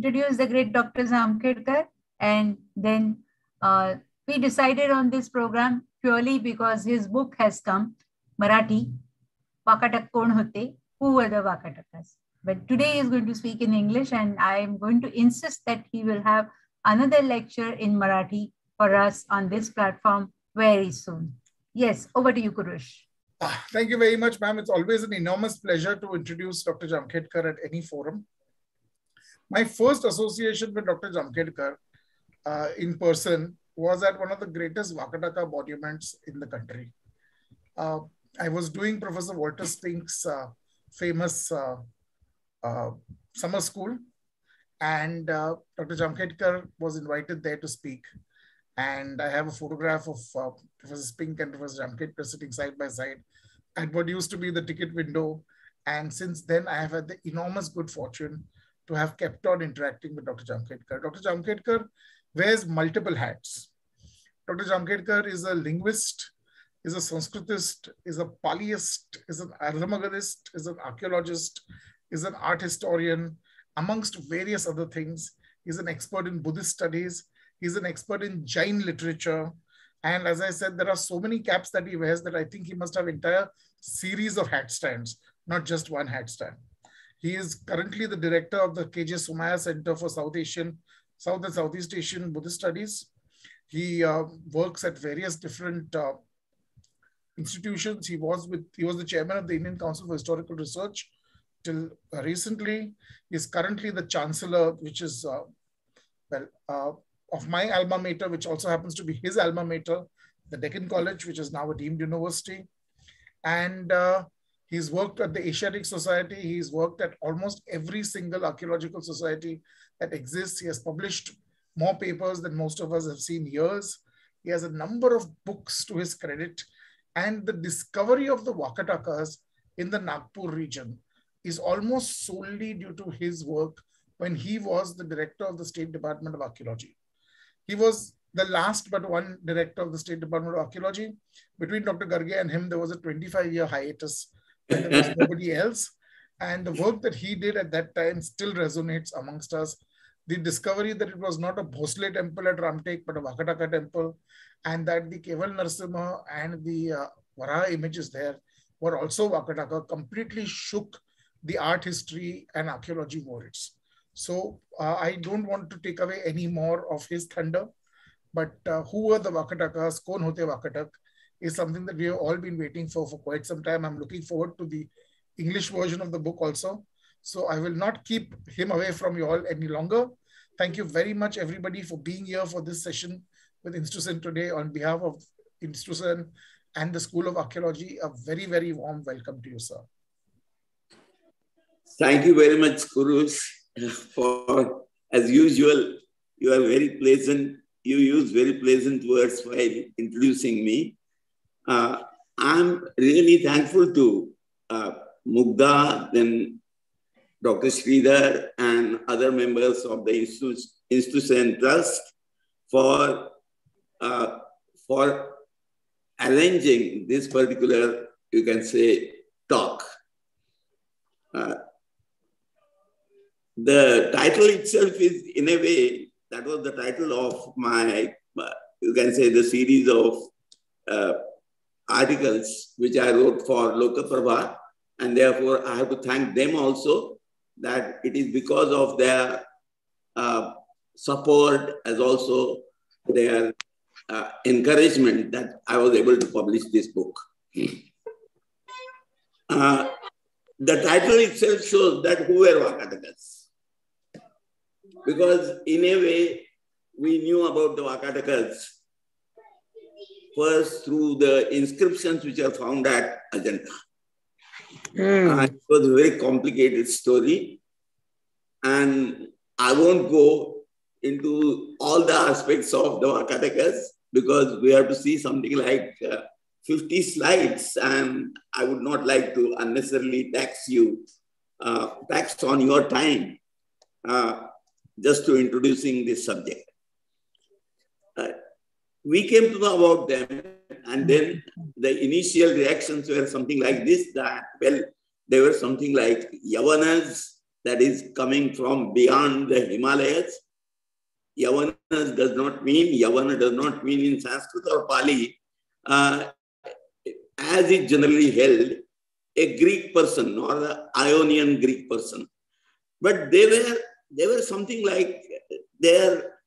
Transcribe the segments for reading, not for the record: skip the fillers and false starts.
introduce the great Dr. Jamkhedkar, and then we decided on this program purely because his book has come, Marathi, Vakatak Kon Hote, who were the Vakatakas. But today he is going to speak in English, and I am going to insist that he will have another lecture in Marathi for us on this platform very soon. Yes, over to you, Kurush. Thank you very much, ma'am. It's always an enormous pleasure to introduce Dr. Jamkhedkar at any forum. My first association with Dr. Jamkhedkar in person was at one of the greatest Vakataka monuments in the country. I was doing Professor Walter Spink's famous summer school, and Dr. Jamkhedkar was invited there to speak. And I have a photograph of Professor Spink and Professor Jamkhedkar sitting side by side at what used to be the ticket window. And since then, I have had the enormous good fortune to have kept on interacting with Dr. Jamkhedkar. Dr. Jamkhedkar wears multiple hats. Dr. Jamkhedkar is a linguist, is a Sanskritist, is a Paliist, is an Aramagadist, is an archaeologist, is an art historian, amongst various other things. He's an expert in Buddhist studies. He's an expert in Jain literature. And as I said, there are so many caps that he wears that I think he must have an entire series of hat stands, not just one hat stand. He is currently the director of the KJ Somaiya Centre for South and Southeast Asian Buddhist Studies. He works at various different institutions. He was the chairman of the Indian Council for Historical Research till recently. He is currently the chancellor, which is of my alma mater, which also happens to be his alma mater, the Deccan College, which is now a deemed university. And he's worked at the Asiatic Society. He's worked at almost every single archaeological society that exists. He has published more papers than most of us have seen years. He has a number of books to his credit. And the discovery of the Vakatakas in the Nagpur region is almost solely due to his work when he was the director of the State Department of Archaeology. He was the last but one director of the State Department of Archaeology. Between Dr. Garge and him, there was a 25-year hiatus when there was nobody else. And the work that he did at that time still resonates amongst us. The discovery that it was not a Bhosle temple at Ramtek, but a Vakataka temple, and that the Keval Narasimha and the Varaha images there were also Vakataka, completely shook the art history and archaeology worlds. So I don't want to take away any more of his thunder, but who were the Vakatakas? Kon Hote Vakatak is something that we have all been waiting for quite some time. I'm looking forward to the English version of the book also. So I will not keep him away from you all any longer. Thank you very much, everybody, for being here for this session with Institusen today. On behalf of Institusen and the School of Archaeology, a very, very warm welcome to you, sir. Thank you very much, Kurush. For, as usual, you are very pleasant. You use very pleasant words while introducing me. I'm really thankful to Mugdha, then Dr. Sridhar, and other members of the Institution Trust for arranging this particular, you can say, talk. The title itself is, in a way, that was the title of my, you can say, the series of articles which I wrote for Lokaprabha. And therefore, I have to thank them also, that it is because of their support as also their encouragement that I was able to publish this book. The title itself shows that who were Vakatakas. Because in a way, we knew about the Vakatakas first through the inscriptions which are found at Ajanta. It was a very complicated story. And I won't go into all the aspects of the Vakatakas because we have to see something like 50 slides, and I would not like to unnecessarily tax on your time just to introducing this subject. We came to know about them, and then the initial reactions were something like this, that, well, they were something like Yavanas that is coming from beyond the Himalayas. Yavana does not mean in Sanskrit or Pali, as is generally held, a Greek person or the Ionian Greek person. But they were something like their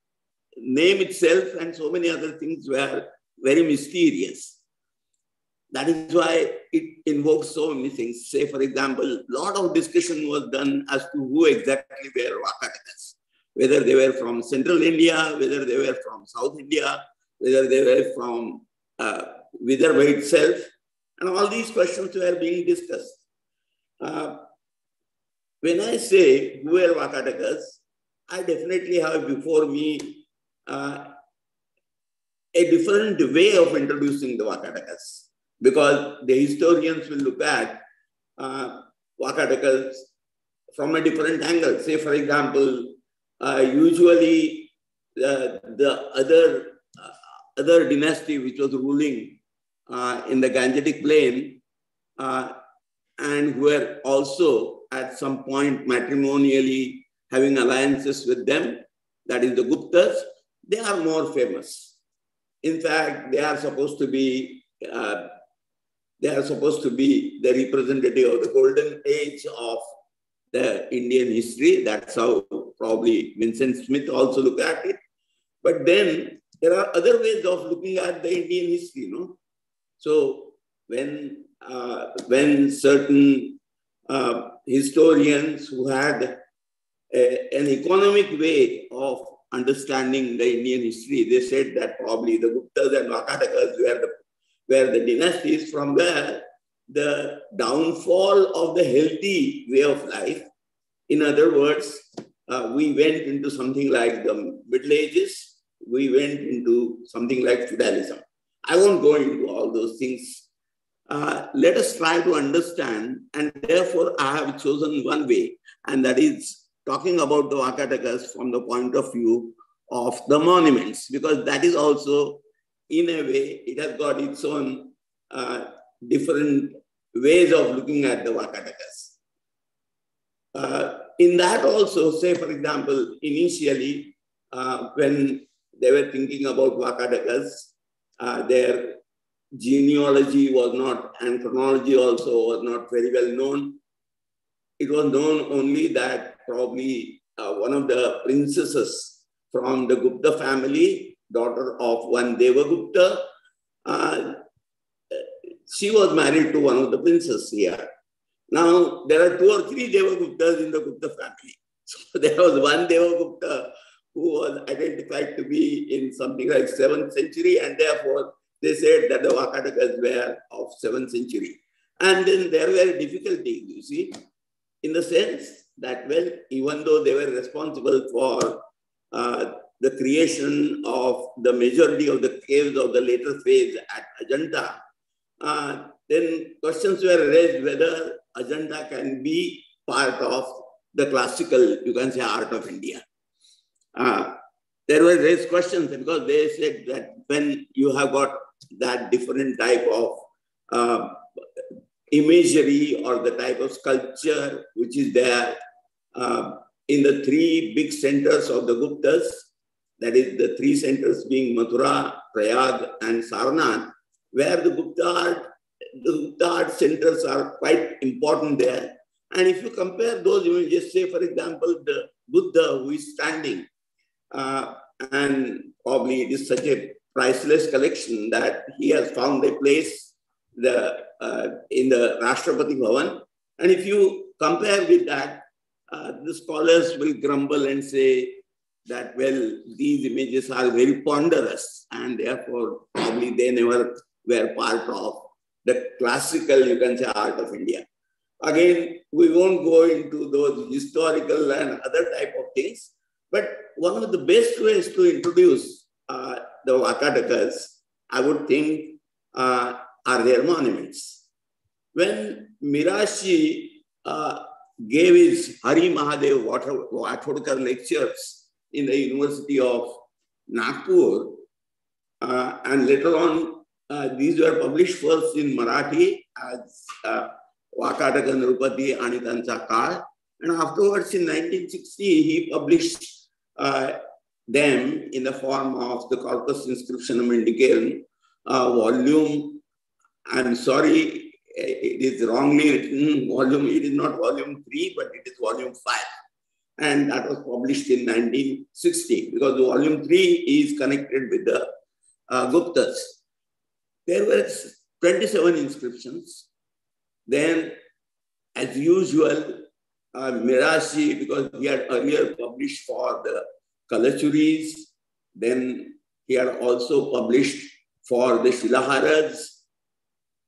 name itself and so many other things were very mysterious. That is why it invokes so many things. Say, for example, a lot of discussion was done as to who exactly were Vakatakas. Whether they were from Central India, whether they were from South India, whether they were from Vidarbha itself. And all these questions were being discussed. When I say who were Vakatakas, I definitely have before me a different way of introducing the Vakatakas, because the historians will look at Vakatakas from a different angle. Say, for example, usually the other dynasty which was ruling in the Gangetic plain and who were also at some point matrimonially having alliances with them, that is the Guptas, they are more famous. In fact, they are supposed to be the representative of the golden age of the Indian history. That's how probably Vincent Smith also looked at it. But then there are other ways of looking at the Indian history, no? So when certain historians who had an economic way of understanding the Indian history, they said that probably the Guptas and Vakatakas were the dynasties from where the downfall of the healthy way of life. In other words, we went into something like the Middle Ages, we went into something like feudalism. I won't go into all those things. Let us try to understand, and therefore I have chosen one way, and that is talking about the Vakatakas from the point of view of the monuments, because that is also, in a way, it has got its own different ways of looking at the Vakatakas. In that also, say for example, initially, when they were thinking about Vakatakas, their genealogy was not, and chronology also was not very well known. It was known only that probably one of the princesses from the Gupta family, daughter of one Devagupta, she was married to one of the princes here. Now, there are 2 or 3 Devaguptas in the Gupta family. So there was one Devagupta who was identified to be in something like 7th century, and therefore they said that the Vakatakas were of 7th century. And then there were difficulties, you see, in the sense that, well, even though they were responsible for the creation of the majority of the caves of the later phase at Ajanta, then questions were raised whether Ajanta can be part of the classical, you can say, art of India. There were raised questions because they said that when you have got that different type of imagery or the type of sculpture which is there in the 3 big centers of the Guptas, that is the 3 centers being Mathura, Prayag and Sarnath, where the Gupta art centers are quite important there. And if you compare those images, say for example, the Buddha who is standing, and probably it is such a priceless collection that he has found a place in the Rashtrapati Bhavan. And if you compare with that, the scholars will grumble and say that, well, these images are very ponderous and therefore probably they never were part of the classical, you can say, art of India. Again, we won't go into those historical and other type of things, but one of the best ways to introduce the Vakatakas, I would think, are their monuments. When Mirashi gave his Hari Mahadev Vathodkar lectures in the University of Nagpur, and later on, these were published first in Marathi as Vakataka Nrupati आणि त्यांचा काळ, And afterwards, in 1960, he published them in the form of the Corpus Inscriptionum Indicarum, volume. I'm sorry, it is wrongly written volume. It is not volume 3, but it is volume 5. And that was published in 1960 because the volume 3 is connected with the Guptas. There were 27 inscriptions. Then, as usual, Mirashi, because he had earlier published for the Kalachuris, then he had also published for the Shilaharas,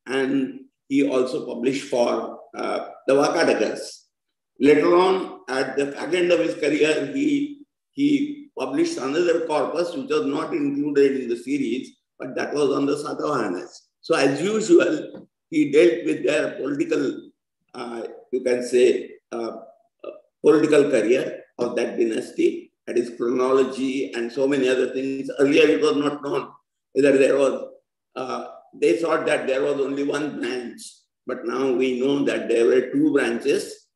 and he also published for the Vakatakas. Later on, at the back end of his career, he published another corpus which was not included in the series, but that was on the Satavahanas. So as usual, he dealt with their political, you can say, political career of that dynasty, that is chronology and so many other things. Earlier it was not known whether there was, they thought that there was only one branch, but now we know that there were two branches,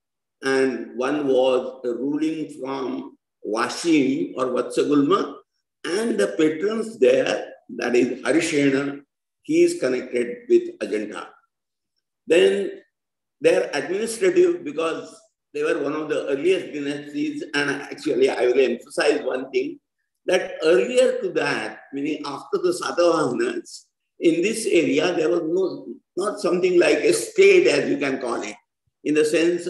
and one was ruling from Washim or Vatsagulma, and the patrons there, that is Harishena, he is connected with Ajanta. Then their administrative, because they were one of the earliest dynasties, and actually I will emphasize one thing, that earlier to that, meaning after the Satavahanas, in this area there was not something like a state as you can call it. In the sense,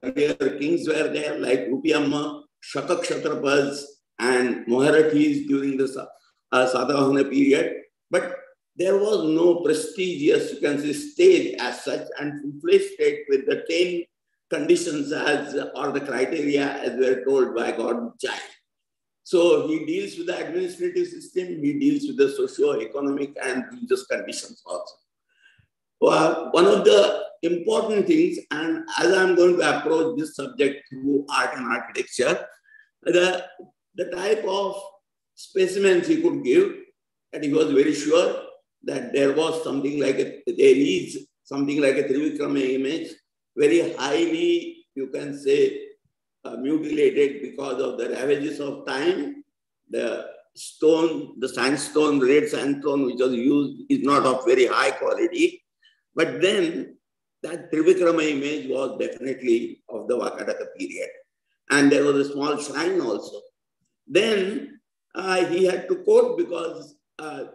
earlier kings were there like Rupiamma, Shaka Kshatrapas, and Maharathis during the Satavahana period, but there was no prestigious, you can say, stage as such, and full-fledged state with the 10 conditions as, or the criteria as were told by God child. So he deals with the administrative system, he deals with the socio-economic and religious conditions also. One of the important things, and as I'm going to approach this subject through art and architecture, the type of specimens he could give, and he was very sure that there was something like there is something like a Trivikrama image, very highly, you can say, mutilated because of the ravages of time. The stone, the sandstone, red sandstone which was used is not of very high quality. But then that Trivikrama image was definitely of the Vakataka period. And there was a small shrine also. Then he had to quote because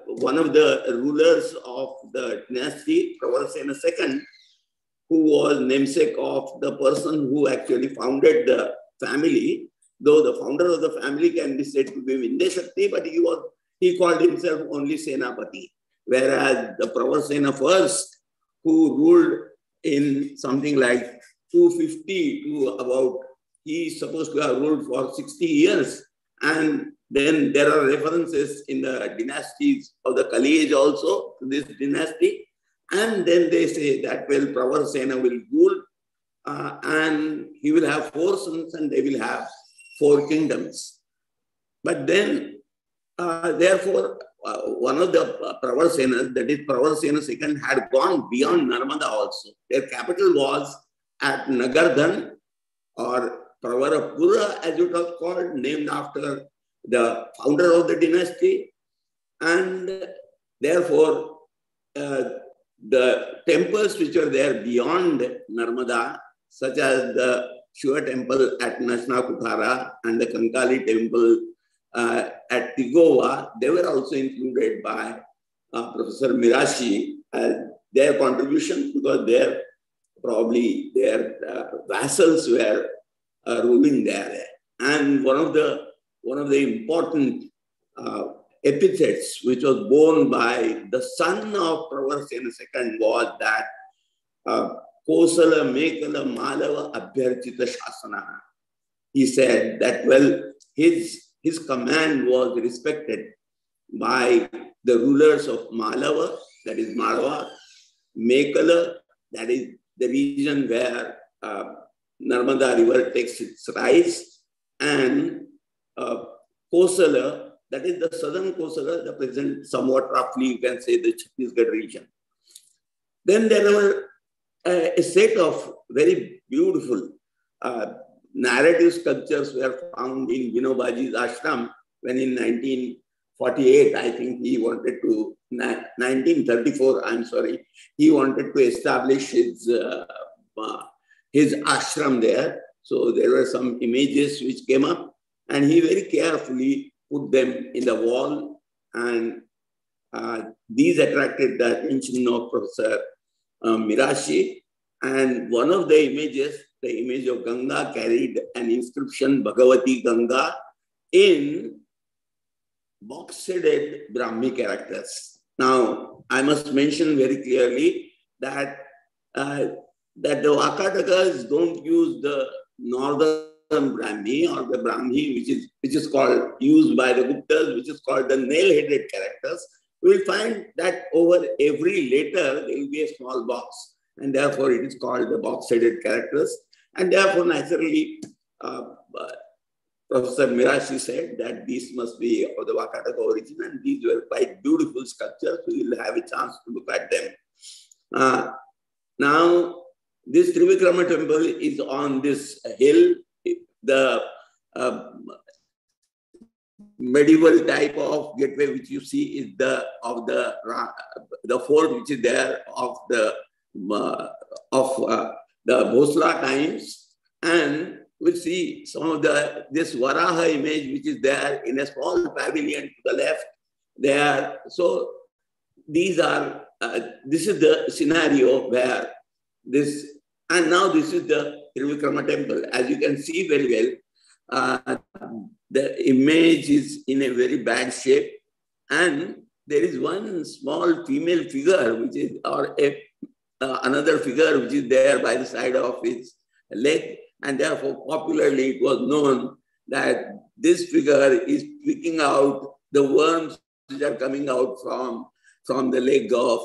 one of the rulers of the dynasty, Pravarsena II, who was namesake of the person who actually founded the family, though the founder of the family can be said to be Vindeshakti, but he called himself only Senapati, whereas the Pravarsena first, who ruled in something like 250 to about, he is supposed to have ruled for 60 years. And then there are references in the dynasties of the Kali age also to this dynasty. And then they say that, well, Pravarsena will rule and he will have 4 sons and they will have 4 kingdoms. But then, therefore, one of the Pravarsenas, that is Pravarsena II, had gone beyond Narmada also. Their capital was at Nagardhan or Pravarapura, as it was called, named after the founder of the dynasty. And therefore, the temples which are there beyond Narmada, such as the Yeshua Temple at Nashnakutara and the Kankali Temple at Pigova, they were also included by Professor Mirashi as their contribution, because probably their vassals were ruling there. And one of the important epithets which was borne by the son of Pravarsena II was that Kosala Mekala Malava Abhyarchita Shasana. He said that, well, his command was respected by the rulers of Malava, that is Malava, Mekala, that is the region where Narmada River takes its rise, and Kosala, that is the southern Kosala, the present somewhat roughly you can say the Chhattisgarh region. Then there were a set of very beautiful narrative sculptures were found in Vinobaji's ashram when in 1948, I think he wanted to, 1934, I'm sorry, he wanted to establish his ashram there. So there were some images which came up and he very carefully put them in the wall, and these attracted the attention of Professor Mirashi. And one of the images, the image of Ganga, carried an inscription, Bhagavati Ganga, in box-sided Brahmi characters. Now, I must mention very clearly that the Vakatakas don't use the northern Brahmi or the Brahmi, which is called, used by the Guptas, which is called the nail-headed characters. We will find that over every letter, there will be a small box, and therefore it is called the box-sided characters. And therefore, naturally, Professor Mirashi said that these must be of the Vakataka origin, and these were quite beautiful sculptures. We will have a chance to look at them. Now, this Trivikrama temple is on this hill. The medieval type of gateway which you see is the fort which is there of the Bhosla times, and we'll see some of this Varaha image which is there in a small pavilion to the left there. So these are this is the scenario where this, and now this is the Trivikrama temple. As you can see very well, the image is in a very bad shape, and there is one small female figure which is, or another figure which is there by the side of his leg, and therefore popularly it was known that this figure is picking out the worms which are coming out from the leg of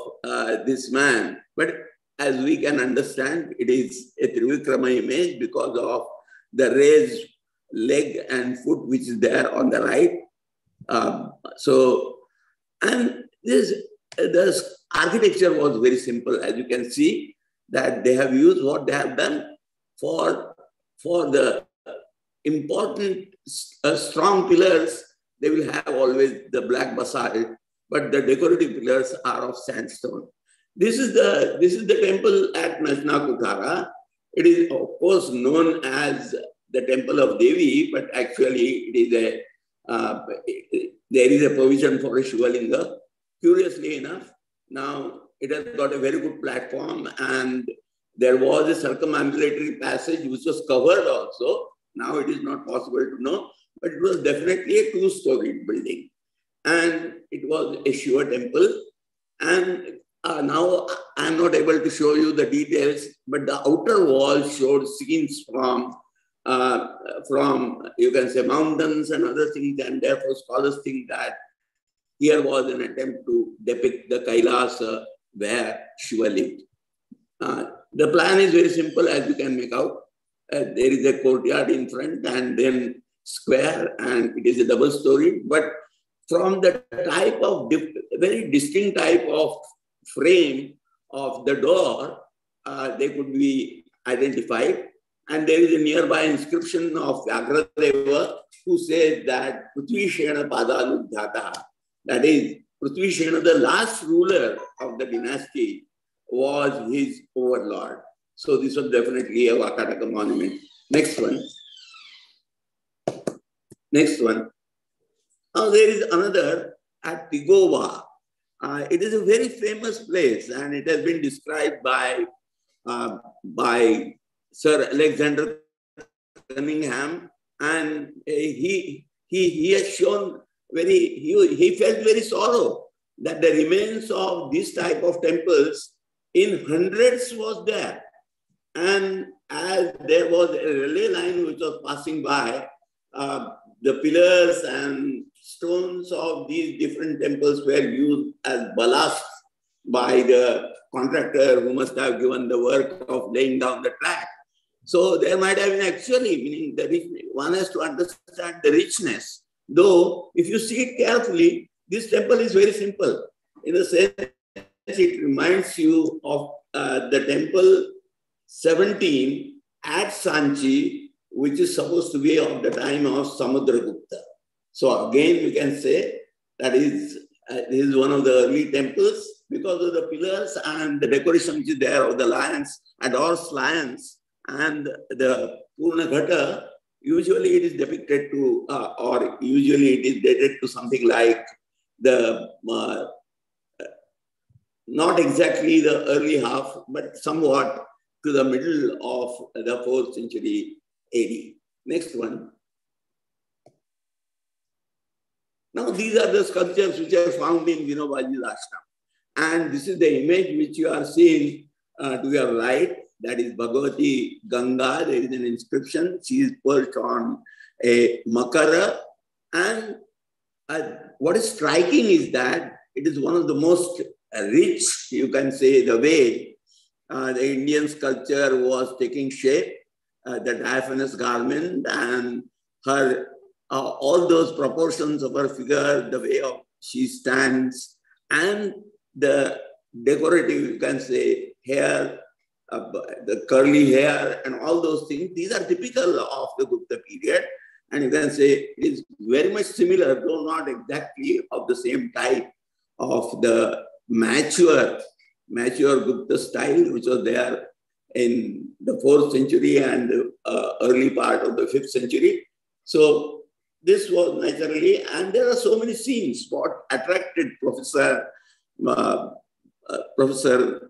this man. But as we can understand, it is a Trivikrama image because of the raised leg and foot which is there on the right. And the architecture was very simple. As you can see, that they have used what they have done for the important strong pillars. They will have always the black basalt, but the decorative pillars are of sandstone. This is the temple at Najna-Kuthara. It is of course known as the temple of Devi, but actually it is there is a provision for a Shivalinga. Curiously enough, now it has got a very good platform, and there was a circumambulatory passage which was covered also. Now it is not possible to know, but it was definitely a two-storied building. And it was a Shiva temple. And now I'm not able to show you the details, but the outer wall showed scenes from you can say mountains and other things, and therefore scholars think that here was an attempt to depict the Kailasa where Shiva lived. The plan is very simple, as you can make out. There is a courtyard in front and then square, and it is a double story. But from the type of very distinct type of frame of the door, they could be identified. And there is a nearby inscription of Vyagradeva who says that Prithvi Shena Padaludhyata, that is, Prithvi Shena, the last ruler of the dynasty, was his overlord. So this was definitely a Vakataka monument. Next one. Next one. Now there is another at Pigova. It is a very famous place, and it has been described by Sir Alexander Cunningham, and he has shown he felt very sorrow that the remains of this type of temples in hundreds was there. And as there was a relay line which was passing by, the pillars and stones of these different temples were used as ballast by the contractor who must have given the work of laying down the track. So there might have been actually, meaning that one has to understand the richness. Though, if you see it carefully, this temple is very simple. In a sense, it reminds you of the temple 17 at Sanchi, which is supposed to be of the time of Samudragupta. So again, we can say that this is one of the early temples because of the pillars and the decoration which is there of the lions, adores lions, and the Purna Ghata. Usually it is depicted to, or usually it is dated to something like the, not exactly the early half, but somewhat to the middle of the 4th century AD. Next one. Now, these are the sculptures which are found in Vinobaji's ashram. And this is the image which you are seeing to your right. That is Bhagavati Ganga. There is an inscription. She is perched on a makara. And what is striking is that it is one of the most rich, you can say, the way the Indian sculpture was taking shape, the diaphanous garment and her, all those proportions of her figure, the way of she stands, and the decorative, you can say, hair, the curly hair and all those things. These are typical of the Gupta period. And you can say it is very much similar, though not exactly of the same type of the mature Gupta style, which was there in the 4th century and early part of the 5th century. So this was naturally, and there are so many scenes. What attracted Professor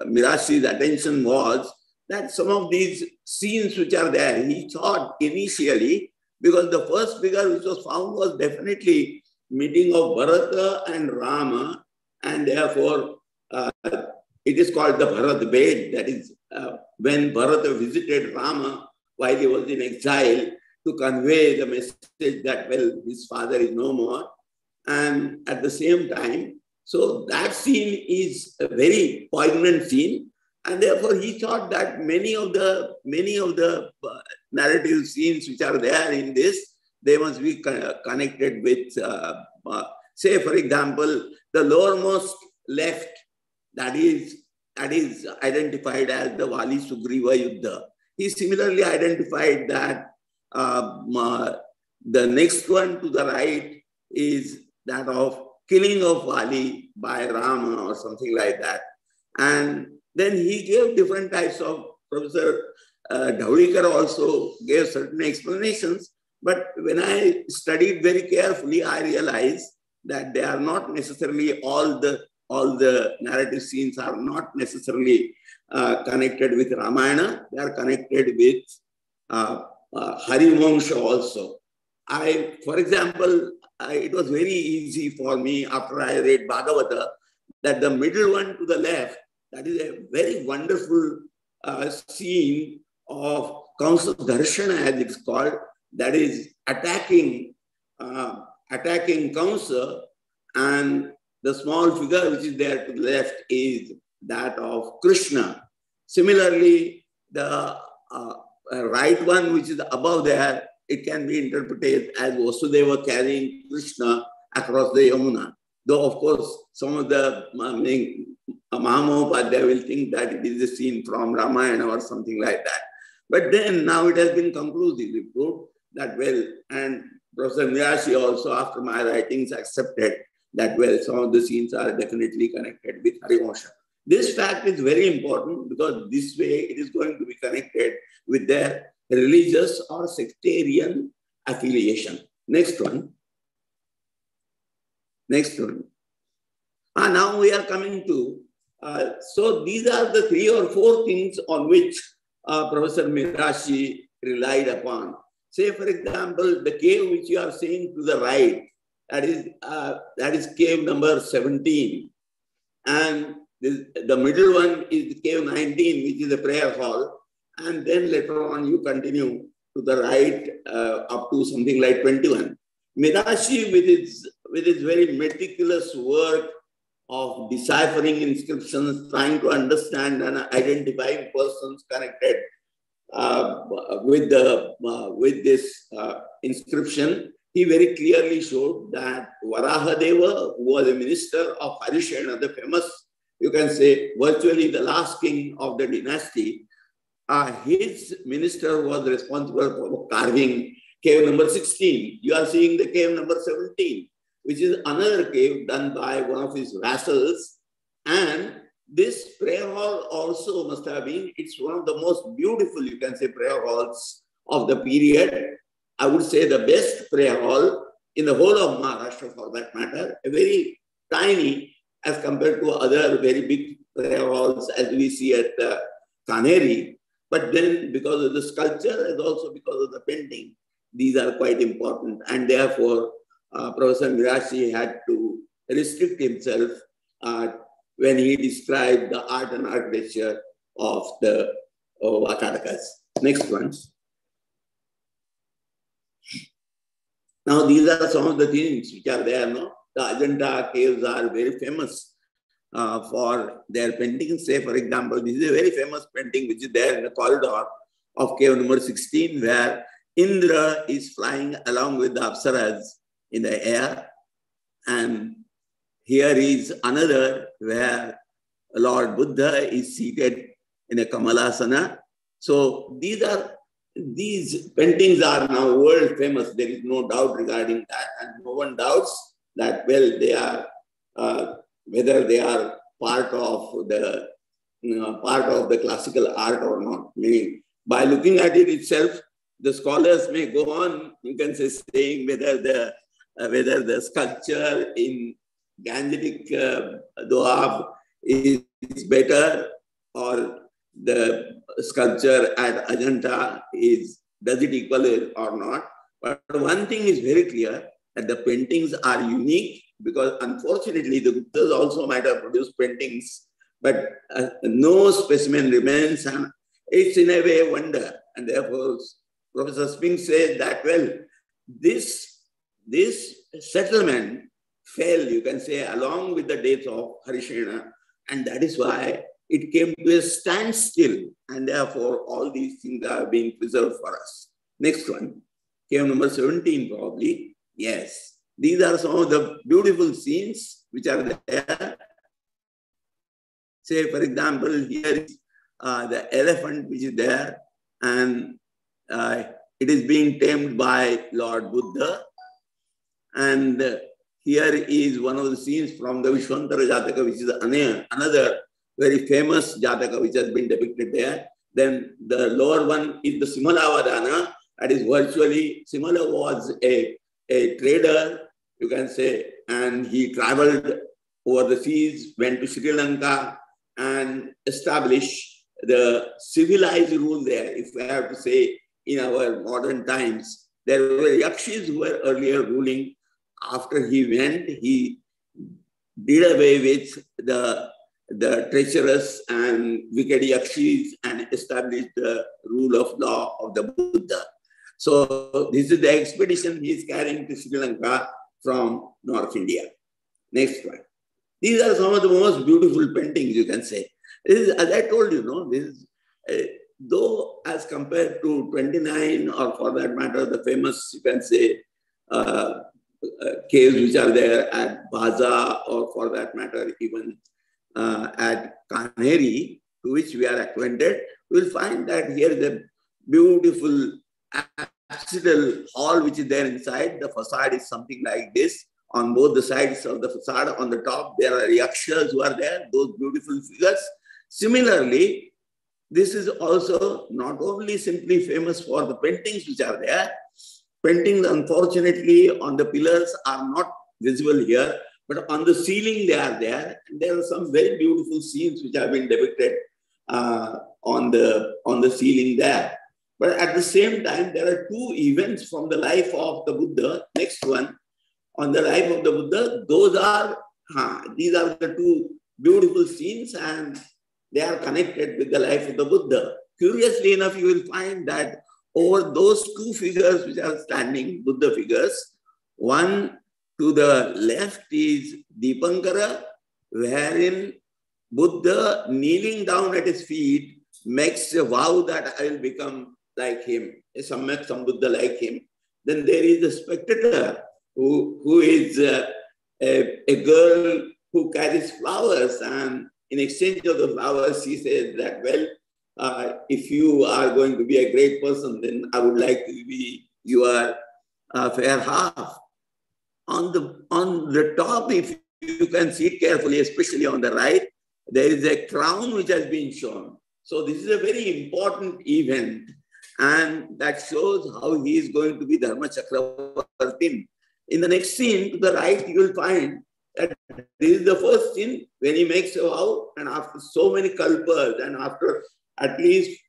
Mirashi's attention was that some of these scenes which are there, he thought initially, because the first figure which was found was definitely meeting of Bharata and Rama, and therefore it is called the Bharat Bed. That is when Bharata visited Rama while he was in exile to convey the message that, well, his father is no more. And at the same time, so that scene is a very poignant scene. And therefore he thought that many of the narrative scenes which are there in this, they must be connected with, say, for example, the lowermost left, that is identified as the Vali Sugriva Yuddha. He similarly identified that the next one to the right is that of killing of Vali by Rama or something like that. And then he gave different types of, Professor Dhaulikar also gave certain explanations. But when I studied very carefully, I realized that they are not necessarily all the narrative scenes are not necessarily connected with Ramayana. They are connected with Harivansha also. For example, it was very easy for me after I read Bhagavata that the middle one to the left, that is a very wonderful scene of Kamsa Darshana, as it's called, that is attacking Kamsa, and the small figure which is there to the left is that of Krishna. Similarly, the right one which is above there, it can be interpreted as Vasudeva carrying Krishna across the Yamuna. Though, of course, some of the Mahamopadhyaya will think that it is a scene from Ramayana or something like that. But then now it has been conclusively proved that, well, and Professor Mirashi also, after my writings, accepted that, well, some of the scenes are definitely connected with Harivansha. This fact is very important because this way it is going to be connected with their religious or sectarian affiliation. Next one. Next one. Now we are coming to, so these are the 3 or 4 things on which Professor Mirashi relied upon. Say, for example, the cave which you are seeing to the right, that is cave number 17. And the middle one is cave 19, which is the prayer hall. And then later on, you continue to the right up to something like 21. Mirashi, with his very meticulous work of deciphering inscriptions, trying to understand and identifying persons connected with this inscription, he very clearly showed that Varahadeva, who was a minister of Harishena, the famous, you can say, virtually the last king of the dynasty, his minister was responsible for carving cave number 16. You are seeing the cave number 17, which is another cave done by one of his vassals. And this prayer hall also must have been, it's one of the most beautiful, you can say, prayer halls of the period. I would say the best prayer hall in the whole of Maharashtra, for that matter, a very tiny as compared to other very big prayer halls as we see at Kanheri. But then because of the sculpture and also because of the painting, these are quite important. And therefore, Professor Mirashi had to restrict himself when he described the art and architecture of the Vakatakas. Next one. Now, these are some of the things which are there. No? The Ajanta caves are very famous for their paintings. Say, for example, this is a very famous painting which is there in the corridor of cave number 16, where Indra is flying along with the Apsaras in the air. And here is another where Lord Buddha is seated in a Kamalasana. So these paintings are now world famous. There is no doubt regarding that, and no one doubts that, well, they are whether they are part of the classical art or not. Meaning, by looking at it itself, the scholars may go on, you can say, saying whether the sculpture in Gangetic Doab is better, or the sculpture at Ajanta does it equal it or not. But one thing is very clear, that the paintings are unique, because unfortunately the Guptas also might have produced paintings, but no specimen remains, and it's in a way a wonder. And therefore, Professor Spink says that, well, this settlement fell, you can say, along with the dates of Harishena, and that is why it came to a standstill, and therefore all these things are being preserved for us. Next one, cave number 17 probably. Yes, these are some of the beautiful scenes which are there. Say, for example, here is the elephant which is there, and it is being tamed by Lord Buddha. And here is one of the scenes from the Vishwantara Jataka, which is another very famous Jataka which has been depicted there. Then the lower one is the Simalavadana. That is virtually, Simala was a trader, you can say, and he traveled over the seas, went to Sri Lanka and established the civilized rule there, if we have to say, in our modern times. There were Yakshis who were earlier ruling. After he went, he did away with the treacherous and wicked Yakshis and established the rule of law of the Buddha. So this is the expedition he is carrying to Sri Lanka from North India. Next one. These are some of the most beautiful paintings, you can say. This is, as I told you, this is, though as compared to 29, or for that matter, the famous, you can say, caves which are there at Baza, or for that matter, even at Kanheri, to which we are acquainted, we will find that here is a beautiful apsidal hall which is there inside. The facade is something like this. On both the sides of the facade, on the top, there are yakshas who are there, those beautiful figures. Similarly, this is also not only simply famous for the paintings which are there. Paintings, unfortunately, on the pillars are not visible here, but on the ceiling they are there. And there are some very beautiful scenes which have been depicted on the ceiling there. But at the same time, there are two events from the life of the Buddha. Next one, on the life of the Buddha, these are the two beautiful scenes, and they are connected with the life of the Buddha. Curiously enough, you will find that over those two figures which are standing, Buddha figures, one to the left is Deepankara, wherein Buddha, kneeling down at his feet, makes a vow that I will become like him, a Samyak Sambuddha like him. Then there is a spectator who is a girl who carries flowers, and in exchange of the flowers, she says that, well, if you are going to be a great person, then I would like to be your fair half. On the top, if you can see it carefully, especially on the right, there is a crown which has been shown. So this is a very important event, and that shows how he is going to be Dharma Chakravartin. In the next scene to the right, you will find that this is the first scene when he makes a vow, and after so many kalpas and after at least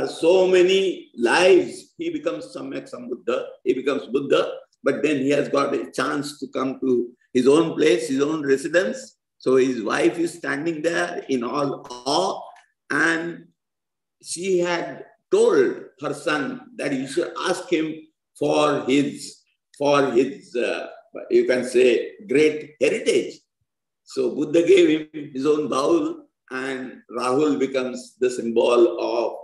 so many lives, he becomes Samyak Sambuddha, he becomes Buddha, but then he has got a chance to come to his own place, his own residence. So his wife is standing there in all awe, and she had told her son that he should ask him for his you can say, great heritage. So Buddha gave him his own bowl, and Rahul becomes the symbol of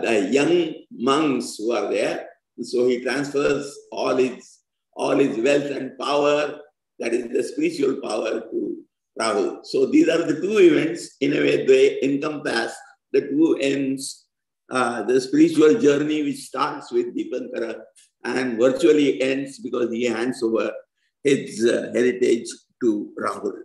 the young monks who are there. So he transfers all his wealth and power, that is the spiritual power, to Rahul. So these are the two events. In a way, they encompass the two ends, the spiritual journey which starts with Deepankara and virtually ends because he hands over his heritage to Rahul.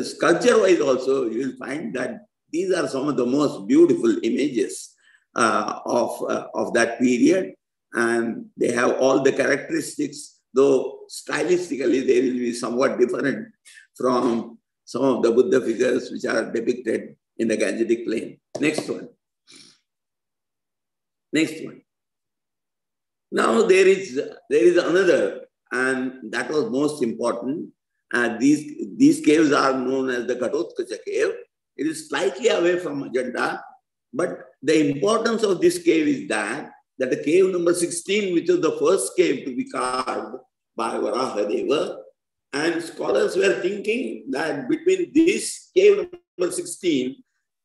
Sculpture-wise also, you will find that these are some of the most beautiful images of that period, and they have all the characteristics, though stylistically they will be somewhat different from some of the Buddha figures which are depicted in the Gangetic Plain. Next one. Next one. Now there is another, and that was most important. These caves are known as the Ghatotkacha cave. It is slightly away from Ajanta, but the importance of this cave is that the cave number 16, which was the first cave to be carved by Varahadeva, and scholars were thinking that between this cave number 16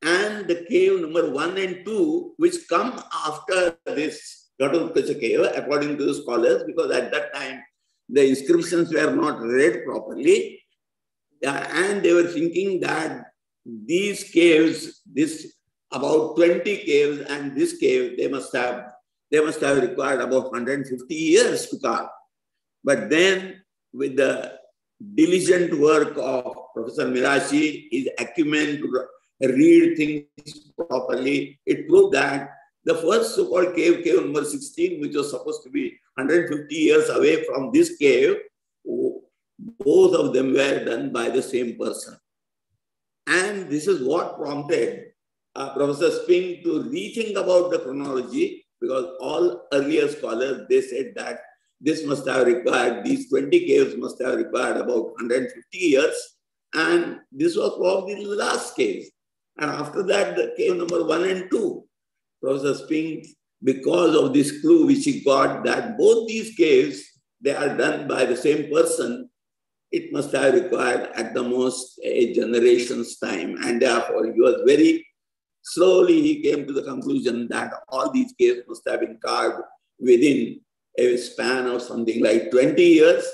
and the cave number 1 and 2, which come after this Ghatotkacha cave, according to the scholars, because at that time the inscriptions were not read properly, and they were thinking that these caves, this about 20 caves and this cave, they must have required about 150 years to carve. But then with the diligent work of Professor Mirashi, his acumen to read things properly, it proved that the first so-called cave number 16, which was supposed to be 150 years away from this cave, both of them were done by the same person. And this is what prompted Professor Spink to rethink about the chronology, because all earlier scholars, they said that this must have required, these 20 caves must have required about 150 years. And this was probably the last cave. And after that, the cave number 1 and 2, Professor Spink, because of this clue which he got that both these caves, they are done by the same person, it must have required at the most a generation's time. And therefore, he was very slowly, he came to the conclusion that all these caves must have been carved within a span of something like 20 years.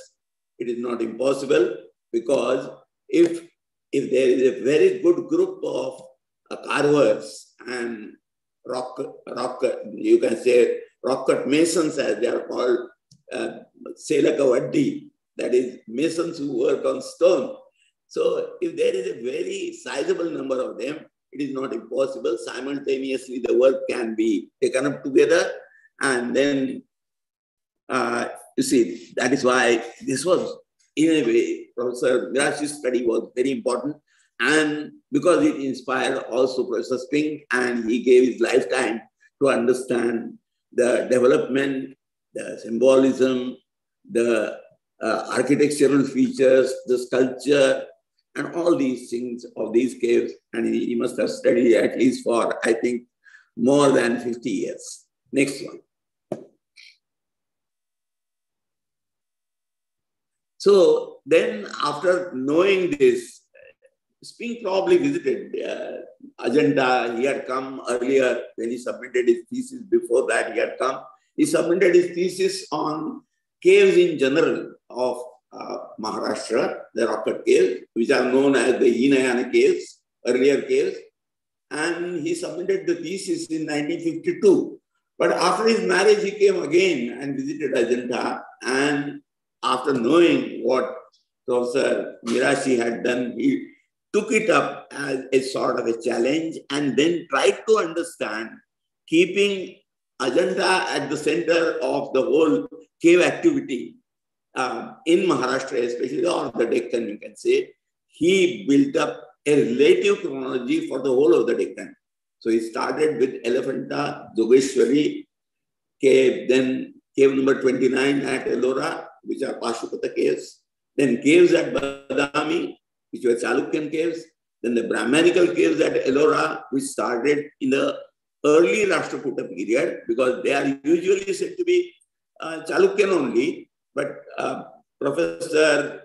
It is not impossible, because if there is a very good group of carvers and you can say rock cut masons, as they are called, Selakavaddi, that is masons who work on stone. So if there is a very sizable number of them, it is not impossible. Simultaneously, the work can be taken up together. And then, you see, that is why this was, in a way, Professor Mirashi's study was very important. And because it inspired also Professor Spink, and he gave his lifetime to understand the development, the symbolism, the architectural features, the sculpture, and all these things of these caves. And he must have studied at least for, I think, more than 50 years. Next one. So then, after knowing this, Spink probably visited Ajanta. He had come earlier when he submitted his thesis. Before that, he had come. He submitted his thesis on caves in general of Maharashtra, the rock cut caves, which are known as the Hinayana caves, earlier caves. and he submitted the thesis in 1952. But after his marriage, he came again and visited Ajanta. And after knowing what Professor Mirashi had done, he took it up as a sort of a challenge and then tried to understand, keeping Ajanta at the center of the whole cave activity in Maharashtra, especially, or the Deccan, you can say. He built up a relative chronology for the whole of the Deccan. So he started with Elephanta, Jogeshwari cave, then cave number 29 at Ellora, which are Pashupata caves, then caves at Badami, which were Chalukyan caves, then the Brahmanical caves at Ellora, which started in the early Rashtrakuta period, because they are usually said to be Chalukyan only, but Professor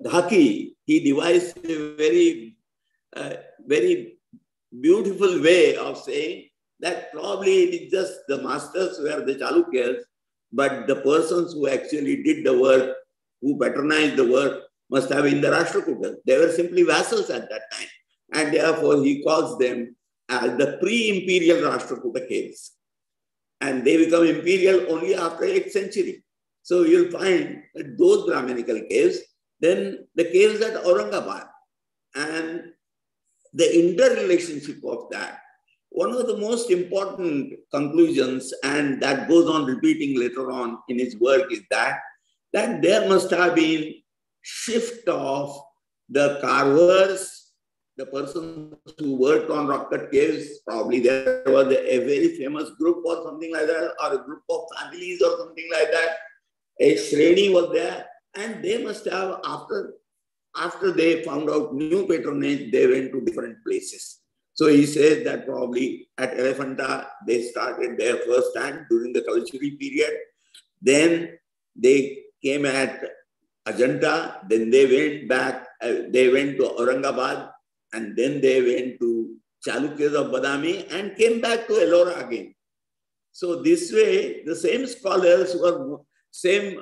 Dhaki, he devised a very beautiful way of saying that probably it is just the masters were the Chalukyas, but the persons who actually did the work, who patronized the work, must have been the Rashtrakutas. They were simply vassals at that time. And therefore, he calls them as the pre-imperial Rashtrakuta caves. And they become imperial only after 8th century. So you'll find that those Brahmanical caves, then the caves at Aurangabad, and the interrelationship of that. One of the most important conclusions, and that goes on repeating later on in his work, is that there must have been shift of the carvers, the persons who worked on rock cut caves. Probably there was a very famous group or something like that, or a group of families or something like that. A Shreni was there, and they must have, after they found out new patronage, they went to different places. So he says that probably at Elephanta, they started their first stand during the Kalachuri period. Then they came at Ajanta, then they went back, they went to Aurangabad, and then they went to Chalukyas of Badami and came back to Ellora again. So this way, the same scholars were same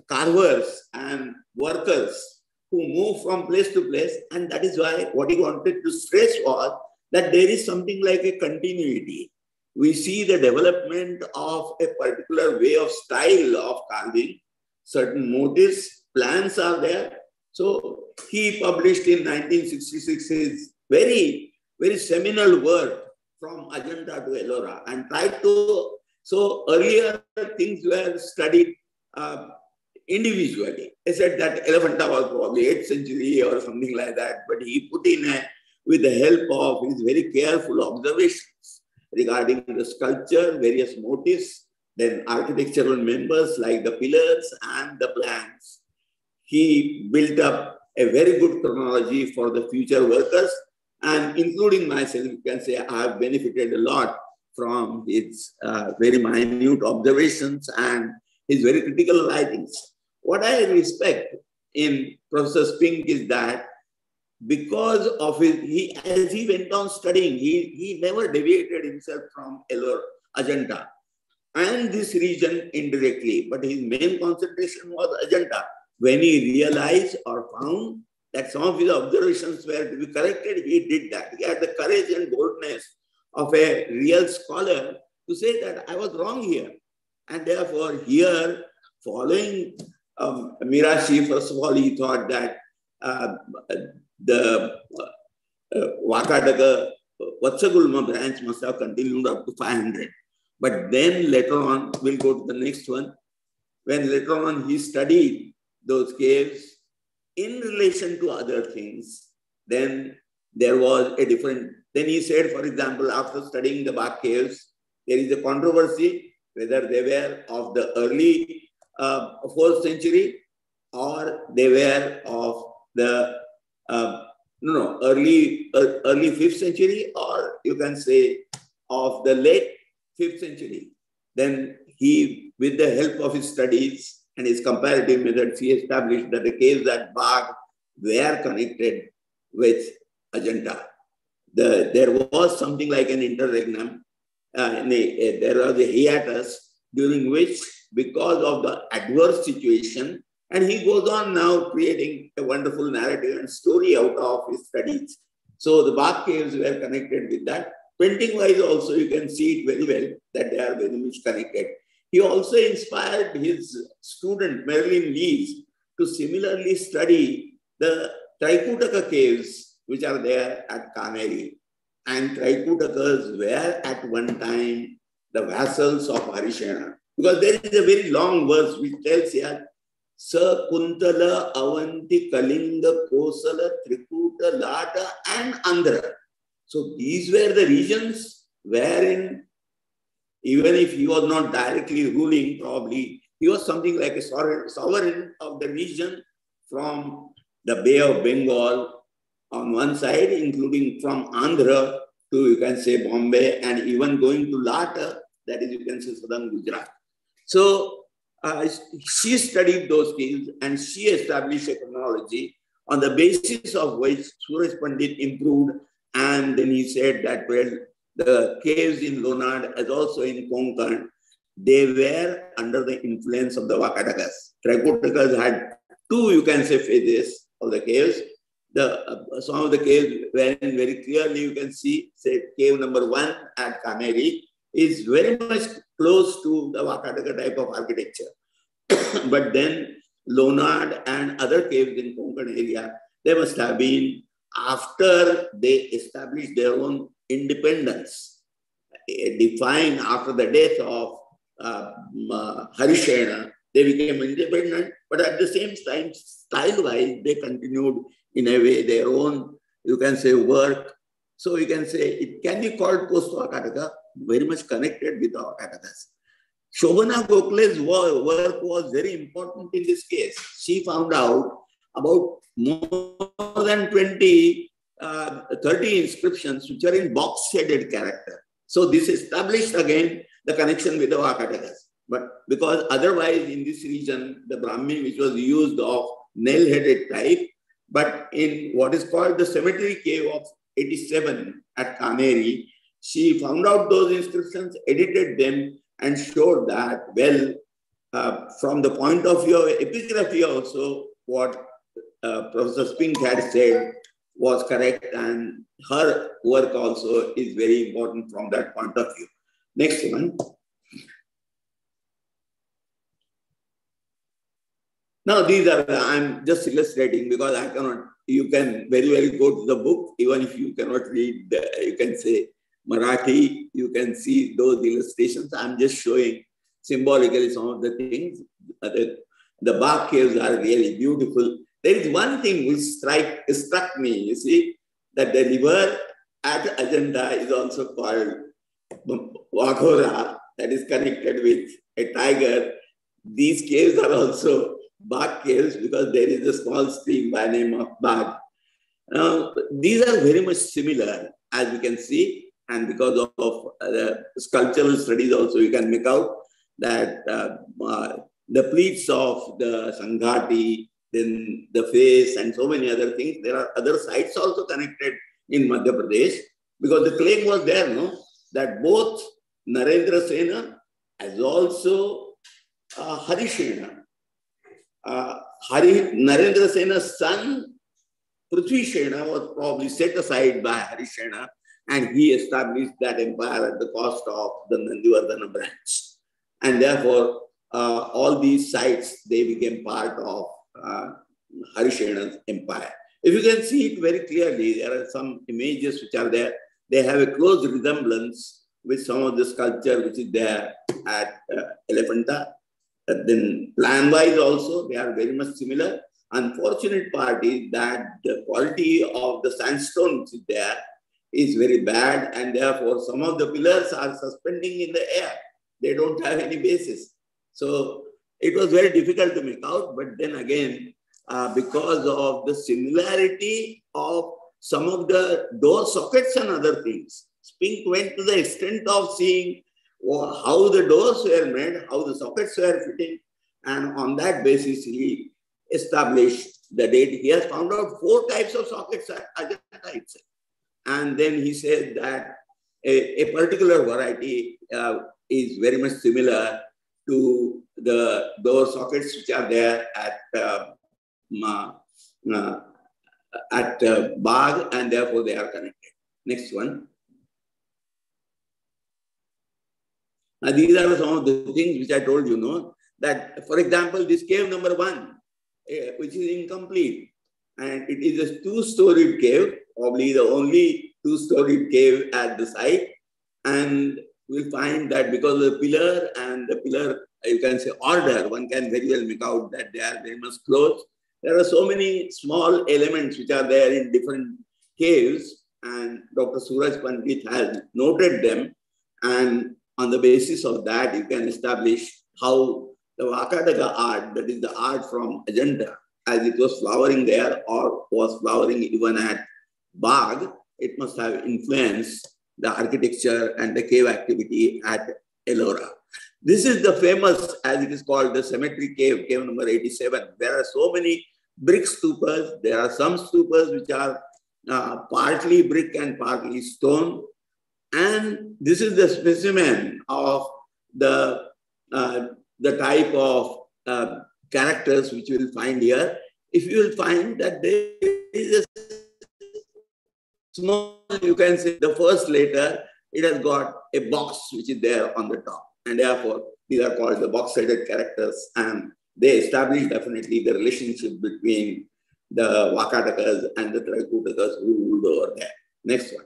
carvers and workers who move from place to place, and that is why what he wanted to stress was that there is something like a continuity. We see the development of a particular way of style of carving, certain motifs, plans are there. So he published in 1966 his very, very seminal work From Ajanta to Ellora, and tried to, so earlier things were studied individually. I said that Elephanta was probably 8th century or something like that, but he put in with the help of his very careful observations regarding the sculpture, various motifs, then architectural members like the pillars and the plans. He built up a very good chronology for the future workers, and including myself, you can say I have benefited a lot from his very minute observations and his very critical writings. What I respect in Professor Spink is that because of his, as he went on studying, he never deviated himself from Ellora, Ajanta, and this region indirectly, but his main concentration was Ajanta. When he realized or found that some of his observations were to be corrected, he did that. He had the courage and boldness of a real scholar to say that I was wrong here. And therefore here, following Mirashi, first of all, he thought that the Vakataka Vatsagulma branch must have continued up to 500. But then later on, we'll go to the next one. When later on he studied those caves in relation to other things, then there was a different, then he said, for example, after studying the Bak caves, there is a controversy whether they were of the early 4th century or they were of the early 5th century, or you can say of the late 5th century. Then he, with the help of his studies and his comparative methods, he established that the caves at Bag were connected with Ajanta. There was something like an interregnum, there was a hiatus during which, because of the adverse situation, And he goes on now creating a wonderful narrative and story out of his studies. So the Bach caves were connected with that. Painting-wise also, you can see it very well that they are very much connected. He also inspired his student, Marilyn Lees, to similarly study the Trikutaka caves, which are there at Kaneri. And Trikutakas were at one time the vassals of Harishena. Because there is a very long verse which tells here, Sa Kuntala, Avanti, Kalinga, Kosala, Trikuta, Lata, and Andhra. So these were the regions wherein, even if he was not directly ruling, probably he was something like a sovereign of the region from the Bay of Bengal on one side, including from Andhra to, you can say, Bombay, and even going to Lata, that is, you can say, southern Gujarat. So she studied those caves and she established a chronology on the basis of which Suraj Pandit improved. And then he said that, well, the caves in Lonad, as also in Konkan, they were under the influence of the Vakatakas. Trikutakas had two, you can say, phases of the caves. Some of the caves, wherein very clearly you can see, say, cave number 1 at Kaneri is very much close to the Vakataka type of architecture. But then Lonad and other caves in Konkan area, they must have been after they established their own independence, defined after the death of Harishena. They became independent, but at the same time, style-wise, they continued in a way their own, you can say, work. So you can say it can be called post-Vakataka, very much connected with the Vakatakas. Shobhana Gokhale's work was very important in this case. She found out about more than 30 inscriptions which are in box-shaded character. So this established again the connection with the Vakatakas. But because otherwise in this region, the Brahmi which was used of nail-headed type, but in what is called the cemetery cave of 87 at Kaneri, she found out those inscriptions, edited them, and showed that, well, from the point of view of epigraphy also, what Professor Spink had said was correct, and her work also is very important from that point of view. Next one. Now these are, I'm just illustrating because I cannot, you can very well go to the book, even if you cannot read, you can say Marathi, you can see those illustrations. I'm just showing symbolically some of the things. The Bach caves are really beautiful. There is one thing which struck me, you see, that the river at Ajanta is also called Waghora, that is connected with a tiger. These caves are also Bach caves because there is a small stream by the name of Bach. Now, these are very much similar, as we can see, and because of the sculptural studies also, you can make out that the pleats of the Sanghati, then the face, and so many other things. There are other sites also connected in Madhya Pradesh, because the claim was there, no, that both Narendra Sena as also Harishena. Narendra Sena's son, Prithvi Sena, was probably set aside by Harishena, and he established that empire at the cost of the Nandivardhana branch. And therefore, all these sites, they became part of Harishena's empire. If you can see it very clearly, there are some images which are there. They have a close resemblance with some of the sculpture which is there at Elephanta. Then plan-wise also, they are very much similar. Unfortunate part is that the quality of the sandstone which is there is very bad, and therefore some of the pillars are suspending in the air. They don't have any basis. So it was very difficult to make out, but then again, because of the similarity of some of the door sockets and other things, Spink went to the extent of seeing how the doors were made, how the sockets were fitting, and on that basis he established the date. He has found out 4 types of sockets at Ajanta itself. And then he said that a particular variety is very much similar to the door sockets which are there at Bagh, and therefore they are connected. Next one. Now, these are some of the things which I told you, no? That, for example, this cave number 1, which is incomplete, and it is a 2-storied cave, probably the only 2-storied cave at the site. And we'll find that because of the pillar and the pillar, you can say order, one can very well make out that they are very much close. There are so many small elements which are there in different caves, and Dr. Suraj Pandit has noted them. And on the basis of that, you can establish how the Vakataka art, that is the art from Ajanta, as it was flowering there or was flowering even at Bagh, it must have influenced the architecture and the cave activity at Ellora. This is the famous, as it is called, the cemetery cave, cave number 87. There are so many brick stupas. There are some stupas which are partly brick and partly stone. And this is the specimen of the type of characters which you will find here. If you will find that there is a small, you can say the first letter, it has got a box which is there on the top. And therefore, these are called the box-sided characters. And they establish definitely the relationship between the Vakatakas and the Traikutakas who ruled over there. Next one.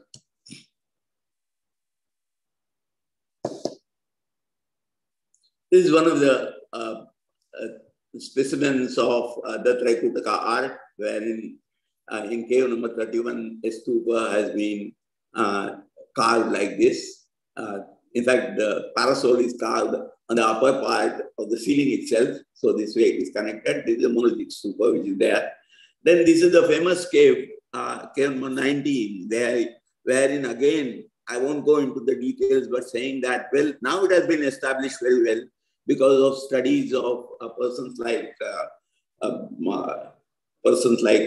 This is one of the specimens of the Traikutaka art, wherein in cave number 31, a stupa has been carved like this. In fact, the parasol is carved on the upper part of the ceiling itself. So this way it is connected. This is a monolithic stupa which is there. Then this is the famous cave, cave number 19, wherein again, I won't go into the details, but saying that, well, now it has been established very well because of studies of persons like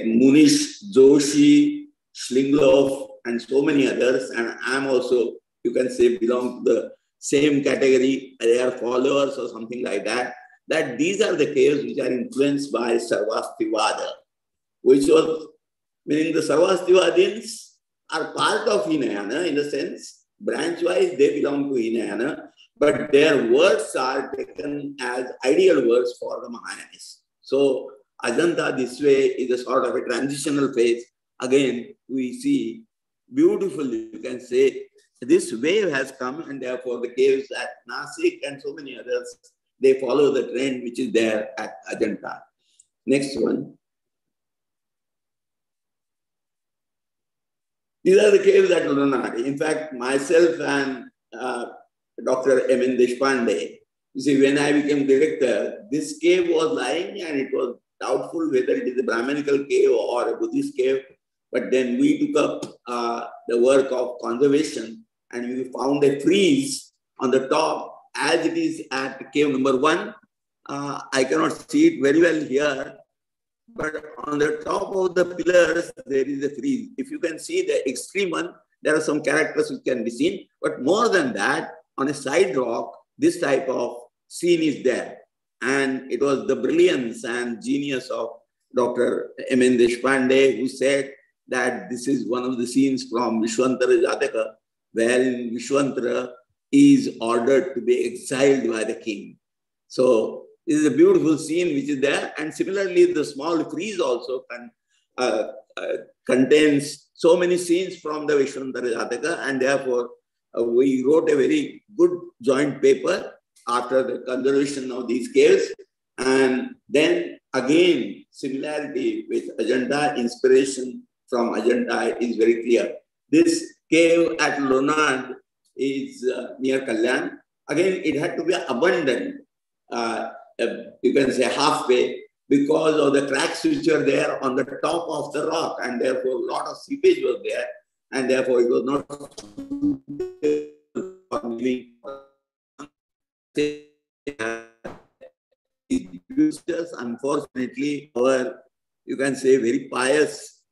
Munish, Joshi, Schlinglov, and so many others. And I'm also, you can say, belong to the same category. They are followers or something like that. That these are the caves which are influenced by Sarvastivada, which was, meaning the Sarvastivadins are part of Hinayana in a sense. Branch-wise, they belong to Hinayana, but their words are taken as ideal words for the Mahayanis. So Ajanta this way is a sort of a transitional phase. Again, we see beautifully, you can say, this wave has come, and therefore the caves at Nasik and so many others, they follow the trend which is there at Ajanta. Next one. These are the caves at Lunadi. In fact, myself and Dr. M.N. Deshpande, you see, when I became director, this cave was lying and it was doubtful whether it is a Brahminical cave or a Buddhist cave. But then we took up the work of conservation and we found a frieze on the top as it is at cave number 1. I cannot see it very well here, but on the top of the pillars, there is a frieze. If you can see the extreme one, there are some characters which can be seen. But more than that, on a side rock, this type of scene is there. And it was the brilliance and genius of Dr. M.N. Deshpande who said that this is one of the scenes from Vishwantara Jataka, wherein Vishwantara is ordered to be exiled by the king. So this is a beautiful scene which is there. And similarly, the small frieze also contains so many scenes from the Vishwantara Jataka, and therefore we wrote a very good joint paper after the conservation of these caves. And then again, similarity with Ajanta, inspiration from Ajanta is very clear. This cave at Lonad is near Kalyan. Again, it had to be abandoned, you can say halfway, because of the cracks which were there on the top of the rock, and therefore a lot of seepage was there, and therefore it was not unfortunately, our, you can say, very pious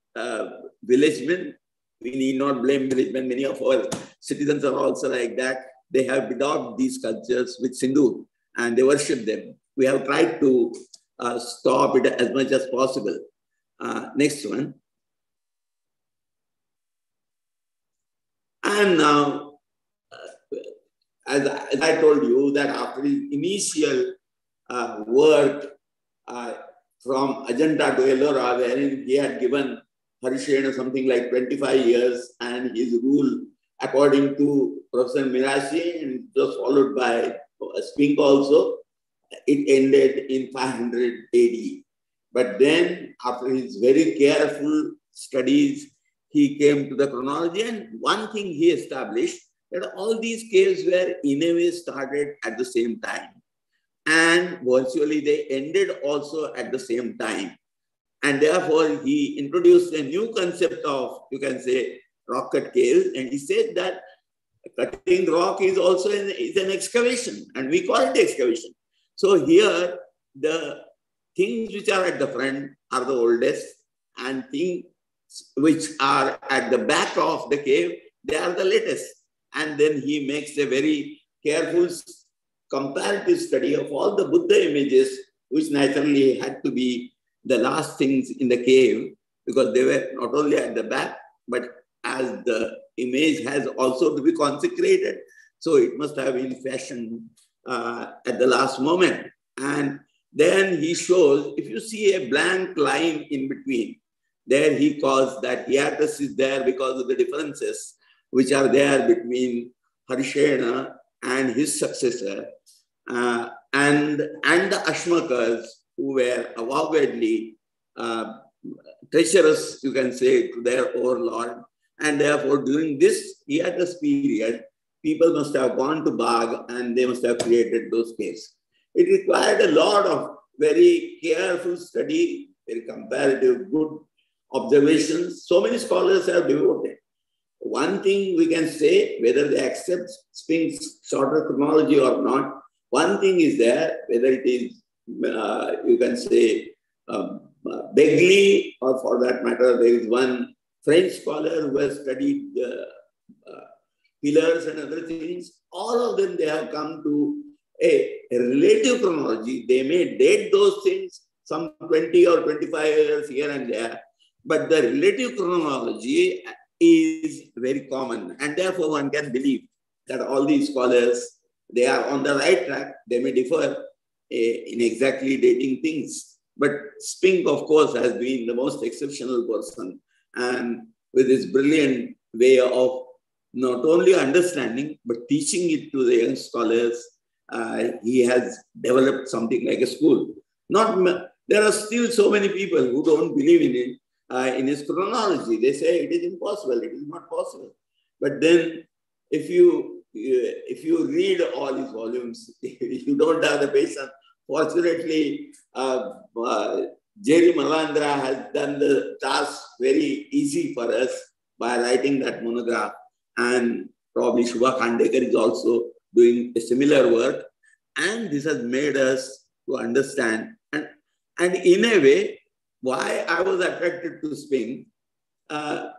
villagemen, we need not blame villagemen, many of our citizens are also like that. They have bedaubed these sculptures with sindoor. and they worship them. We have tried to stop it as much as possible. Next one. And now, as I told you, that after his initial work from Ajanta to Ellora, wherein he had given Harishena something like 25 years, and his rule, according to Professor Mirashi, and it was followed by Spink also, it ended in 500 AD. But then, after his very careful studies, he came to the chronology, and one thing he established, that all these caves were in a way started at the same time. And virtually they ended also at the same time. And therefore, he introduced a new concept of, you can say, rock cut caves. And he said that cutting rock is also an excavation, and we call it excavation. So here, the things which are at the front are the oldest, and things which are at the back of the cave, they are the latest. And then he makes a very careful comparative study of all the Buddha images, which naturally had to be the last things in the cave, because they were not only at the back, but as the image has also to be consecrated, so it must have been fashioned at the last moment. And then he shows, if you see a blank line in between, there he calls that hiatus is there because of the differences which are there between Harishena and his successor, and the Ashmakas, who were avowedly treacherous, you can say, to their overlord. And therefore, during this hiatus period, people must have gone to Bagh and they must have created those caves. It required a lot of very careful study, very comparative, good observations. So many scholars have devoted. One thing we can say, whether they accept Spink's shorter chronology or not, one thing is there, whether it is, you can say, Begley, or for that matter, there is one French scholar who has studied pillars and other things. All of them, they have come to a relative chronology. They may date those things some 20 or 25 years here and there, but the relative chronology is very common. And therefore, one can believe that all these scholars, they are on the right track. They may differ in exactly dating things. But Spink, of course, has been the most exceptional person. And with his brilliant way of not only understanding, but teaching it to the young scholars, he has developed something like a school. There are still so many people who don't believe in it, in his chronology. They say it is impossible, it is not possible. But then if you read all his volumes, you don't have the patience. Fortunately, Jerry Malandra has done the task very easy for us by writing that monograph. And probably Shubha Khandekar is also doing a similar work. And this has made us to understand. And in a way, why I was attracted to Spink, I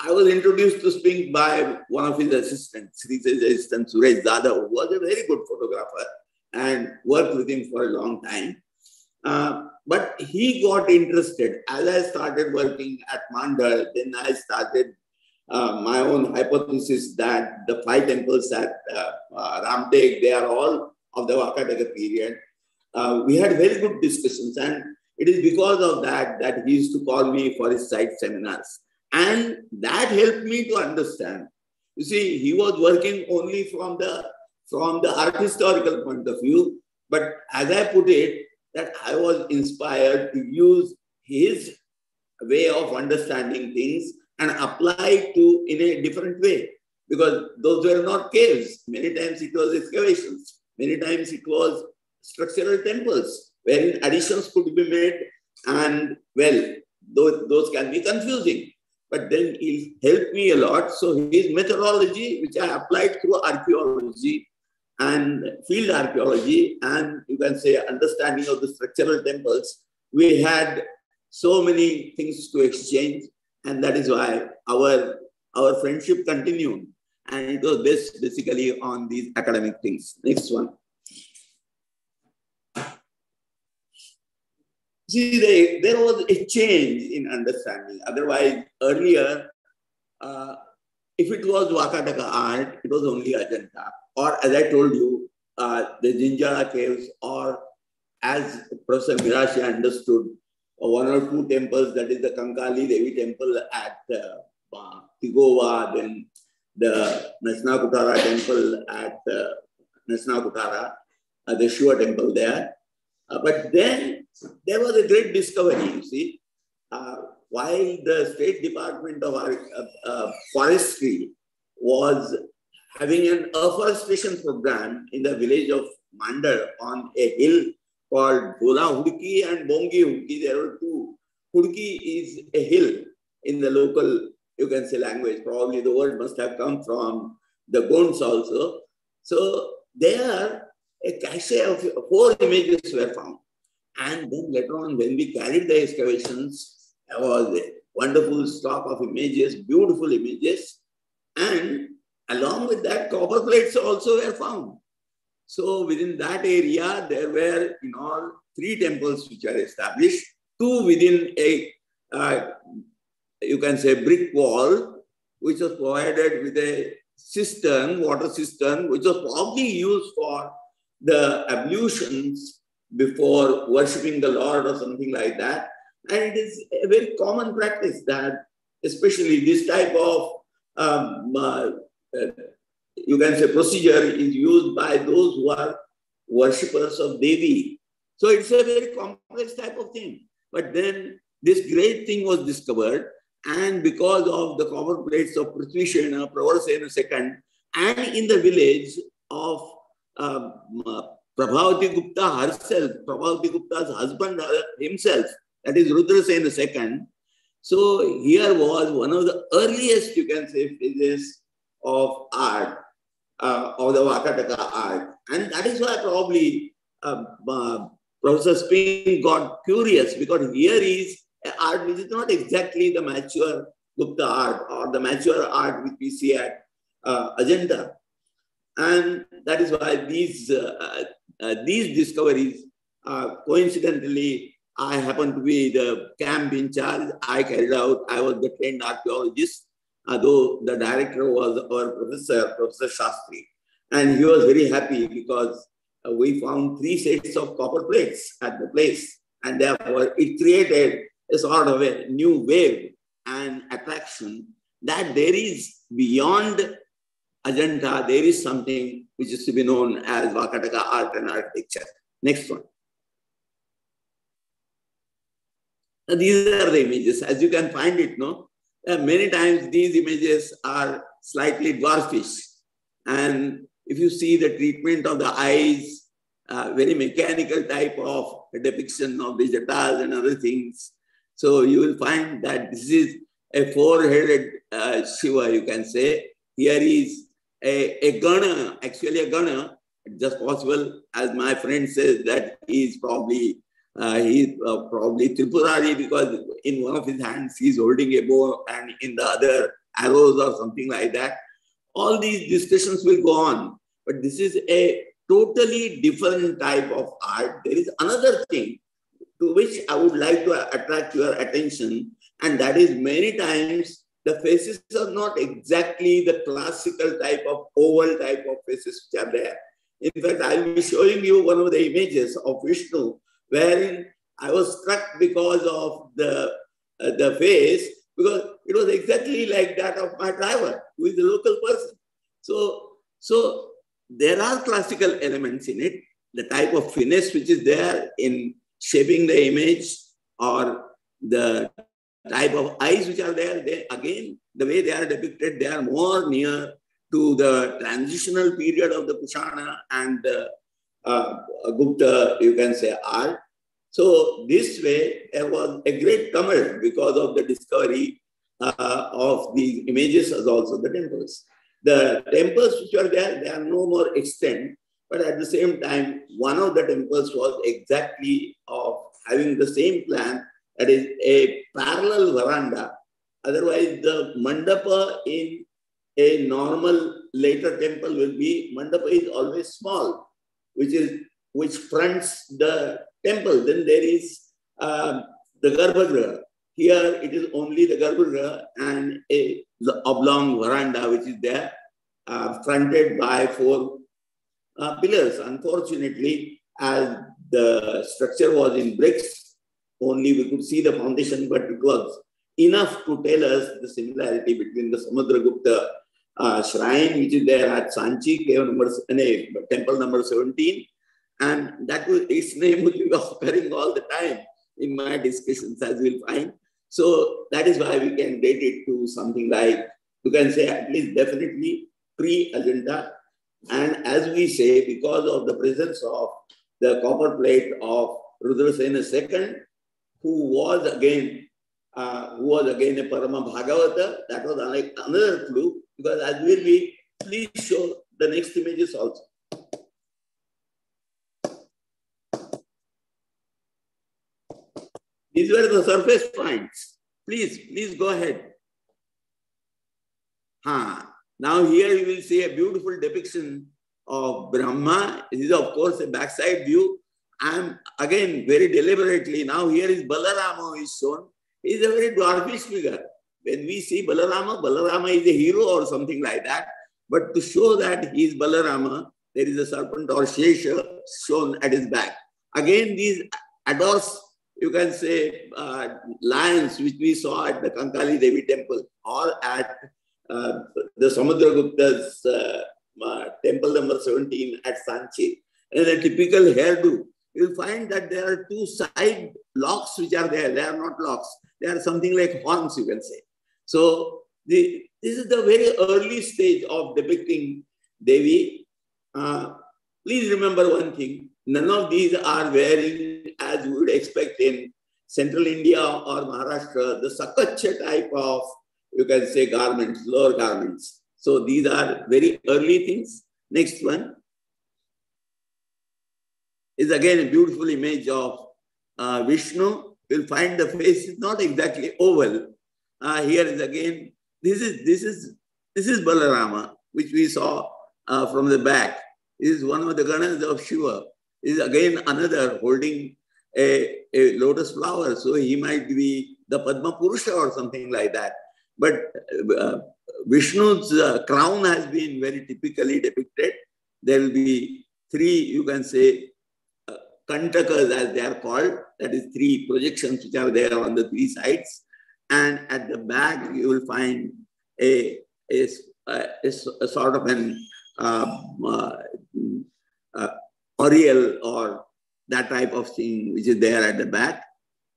was introduced to Spink by one of his assistants, his assistant Suresh Zada, who was a very good photographer and worked with him for a long time. But he got interested. As I started working at Mandal, then I started my own hypothesis that the 5 temples at Ramtek, they are all of the Vakataka period. We had very good discussions, and it is because of that that he used to call me for his site seminars. And that helped me to understand. You see, he was working only from the art historical point of view, but as I put it, that I was inspired to use his way of understanding things and apply it to in a different way, because those were not caves. Many times it was excavations. Many times it was structural temples, wherein additions could be made, and well, those can be confusing. But then he helped me a lot. So his methodology, which I applied through archaeology and field archaeology, and you can say understanding of the structural temples, we had so many things to exchange, and that is why our friendship continued. And it was based basically on these academic things. Next one. see, there was a change in understanding. Otherwise, earlier, if it was Vakataka art, it was only Ajanta. Or as I told you, the Jinjara caves, or as Professor Mirashi understood, one or two temples, that is the Kankali Devi temple at Pigova, then the Nasnakutara temple at Nasnakutara, the Yeshua Temple there. But then there was a great discovery, you see. While the State Department of Forestry was having an afforestation program in the village of Mandar on a hill called Bola Hudki and Bongi Hudki. There were two. Hudki is a hill in the local, you can say, language. Probably the word must have come from the Gonds also. So there, a cache of 4 images were found. And then later on, when we carried the excavations, there was a wonderful stock of images, beautiful images. And along with that, copper plates also were found. So within that area, there were in all 3 temples which are established, 2 within a, you can say, brick wall, which was provided with a cistern, water cistern, which was probably used for the ablutions before worshipping the Lord or something like that. And it is a very common practice that, especially this type of you can say procedure is used by those who are worshippers of Devi. So it's a very complex type of thing. But then this great thing was discovered, and because of the copper plates of Prithvi Sena, Pravarasena II, and in the village of Prabhavati Gupta herself, Prabhavati Gupta's husband himself, that is Rudrasena II. So here was one of the earliest, you can say, phases of art, of the Vakataka art. And that is why probably Professor Spin got curious, because here is an art which is not exactly the mature Gupta art or the mature art which we see at Ajanta. And that is why these discoveries, coincidentally, I happened to be the camp in charge. I carried out, I was the trained archaeologist, though the director was our professor, Professor Shastri. And he was very happy because we found 3 sets of copper plates at the place. And therefore, it created a sort of a new wave and attraction that there is beyond Ajanta, there is something which is to be known as Vakataka art and architecture. Next one. Now, these are the images. As you can find it, no? Many times these images are slightly dwarfish. And if you see the treatment of the eyes, very mechanical type of depiction of the jatas and other things. So you will find that this is a 4-headed Shiva, you can say. Here is a Gana, actually a Gana, just possible, as my friend says, that he is probably Tripurari, because in one of his hands he is holding a bow and in the other arrows or something like that. All these discussions will go on, but this is a totally different type of art. There is another thing to which I would like to attract your attention, and that is many times the faces are not exactly the classical type of oval type of faces which are there. In fact, I will be showing you one of the images of Vishnu, wherein I was struck because of the face, because it was exactly like that of my driver, who is a local person. So there are classical elements in it, the type of finesse which is there in shaping the image, or the type of eyes which are there. They, again, the way they are depicted, they are more near to the transitional period of the Kushana and the Gupta, you can say, art. So this way, there was a great tumult because of the discovery of these images, as also the temples. The temples which are there, they are no more extent, but at the same time, one of the temples was exactly of having the same plan, that is a parallel veranda. Otherwise, the mandapa in a normal later temple will be, mandapa is always small, which fronts the temple. Then there is the Garbhagriha. Here it is only the Garbhagriha and the oblong veranda which is there, fronted by 4 pillars. Unfortunately, as the structure was in bricks, only we could see the foundation, but it was enough to tell us the similarity between the Samudragupta shrine, which is there at Sanchi, temple number 17, and that was, its name will be occurring all the time in my discussions, as we'll find. So that is why we can date it to something like, you can say at least definitely pre-Ajanta. And as we say, because of the presence of the copper plate of Rudrasena II, who was again a Parama Bhagavata, that was like another clue, because as will be, please show the next images also. These were the surface points. Please go ahead. Now here you will see a beautiful depiction of Brahma. This is of course a backside view. I am again very deliberately, now here is Balarama is shown. He is a very dwarfish figure. When we see Balarama is a hero or something like that. But to show that he is Balarama, there is a serpent or Shesha shown at his back. Again, these endorse, you can say, lions which we saw at the Kankali Devi temple or at the Samudragupta's temple number 17 at Sanchi. And a typical hairdo, you'll find that there are 2 side locks which are there. They are not locks. They are something like horns, you can say. So this is the very early stage of depicting Devi. Please remember one thing. None of these are wearing, as you would expect in central India or Maharashtra, the Sakacha type of, you can say, garments, lower garments. So these are very early things. Next one is again a beautiful image of Vishnu. You'll find the face is not exactly oval. Here is again, this is Balarama, which we saw from the back. This is one of the Ganas of Shiva. This is again another holding a lotus flower. So he might be the Padma Purusha or something like that. But Vishnu's crown has been very typically depicted. There will be 3, you can say, Kantakas as they are called. That is 3 projections which are there on the 3 sides. And at the back, you will find a sort of an Oriel or that type of thing which is there at the back.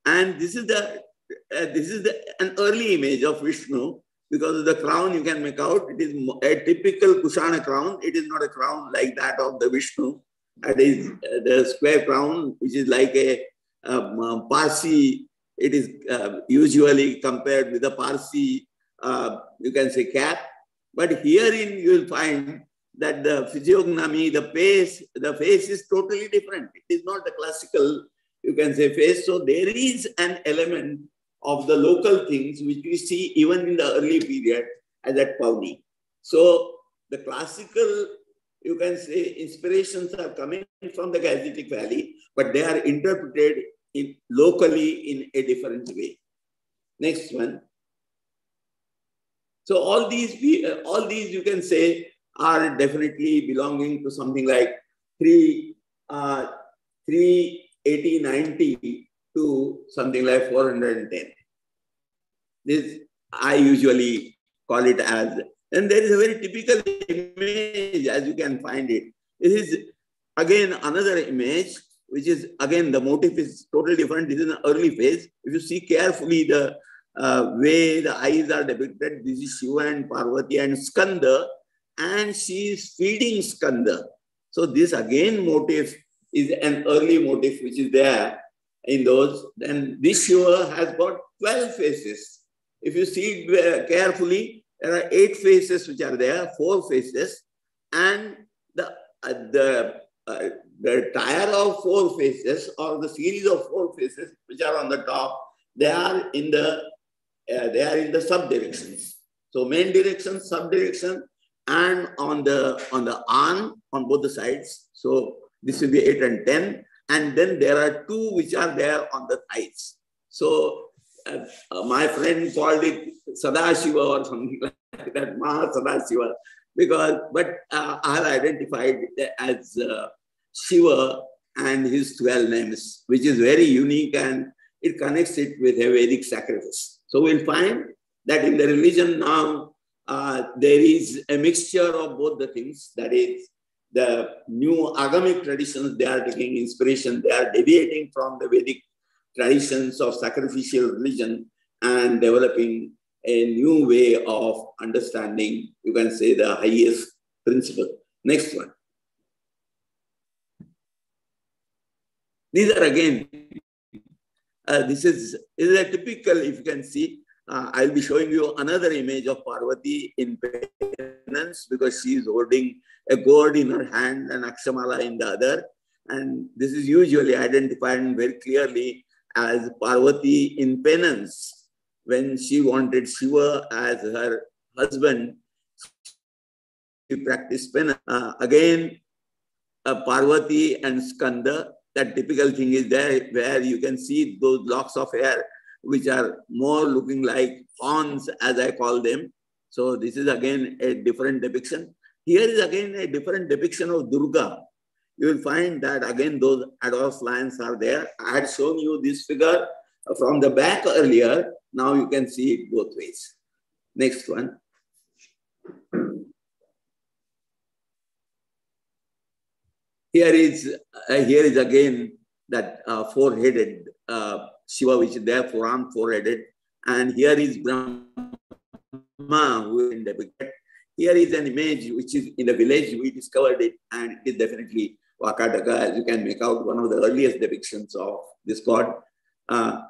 And this is an early image of Vishnu, because of the crown you can make out. It is a typical Kushana crown. It is not a crown like that of the Vishnu. It is the square crown, which is like a Parsi. It is usually compared with a Parsi, you can say, cap. But herein you will find that the physiognomy, the face is totally different. It is not the classical, you can say, face. So there is an element of the local things which we see even in the early period as at Pauni. So the classical, you can say, inspirations are coming from the Gangetic Valley, but they are interpreted locally in a different way. Next one. So all these you can say are definitely belonging to something like 380-90 to something like 410. This I usually call it as, and there is a very typical image as you can find it. This is again another image, which is again the motif is totally different. This is an early phase. If you see carefully the way the eyes are depicted, this is Shiva and Parvati and Skanda, and she is feeding Skanda. So this again motif is an early motif which is there in those. Then this Shiva has got 12 faces. If you see it carefully, there are 8 faces which are there, 4 faces, and the tier of 4 faces or the series of 4 faces which are on the top, they are in the sub-directions. So main direction, sub-direction, and on the arm on both the sides. So this will be 8 and 10. and then there are two which are there on the thighs. So my friend called it Sadashiva or something like that, Maha Sadashiva, but I have identified it as Shiva and his 12 names, which is very unique, and it connects it with a Vedic sacrifice. So we'll find that in the religion now, there is a mixture of both the things. That is, the new agamic traditions, they are taking inspiration, they are deviating from the Vedic traditions of sacrificial religion and developing a new way of understanding, you can say, the highest principle. Next one. These are again, this is a typical, if you can see, I'll be showing you another image of Parvati in penance because she is holding a gourd in her hand and Akshamala in the other. And this is usually identified very clearly as Parvati in penance. When she wanted Shiva as her husband, she practiced penance. Again, Parvati and Skanda, that typical thing is there where you can see those locks of hair which are more looking like horns, as I call them. So this is again a different depiction. Here is again a different depiction of Durga. You will find that again those adorned lions are there. I had shown you this figure from the back earlier. Now you can see it both ways. Next one. Here is again that four-headed Shiva, which is there, forearm, four-headed. And here is Brahma, who is depicted. Here is an image which is in the village. We discovered it, and it is definitely Vakataka, as you can make out, one of the earliest depictions of this god.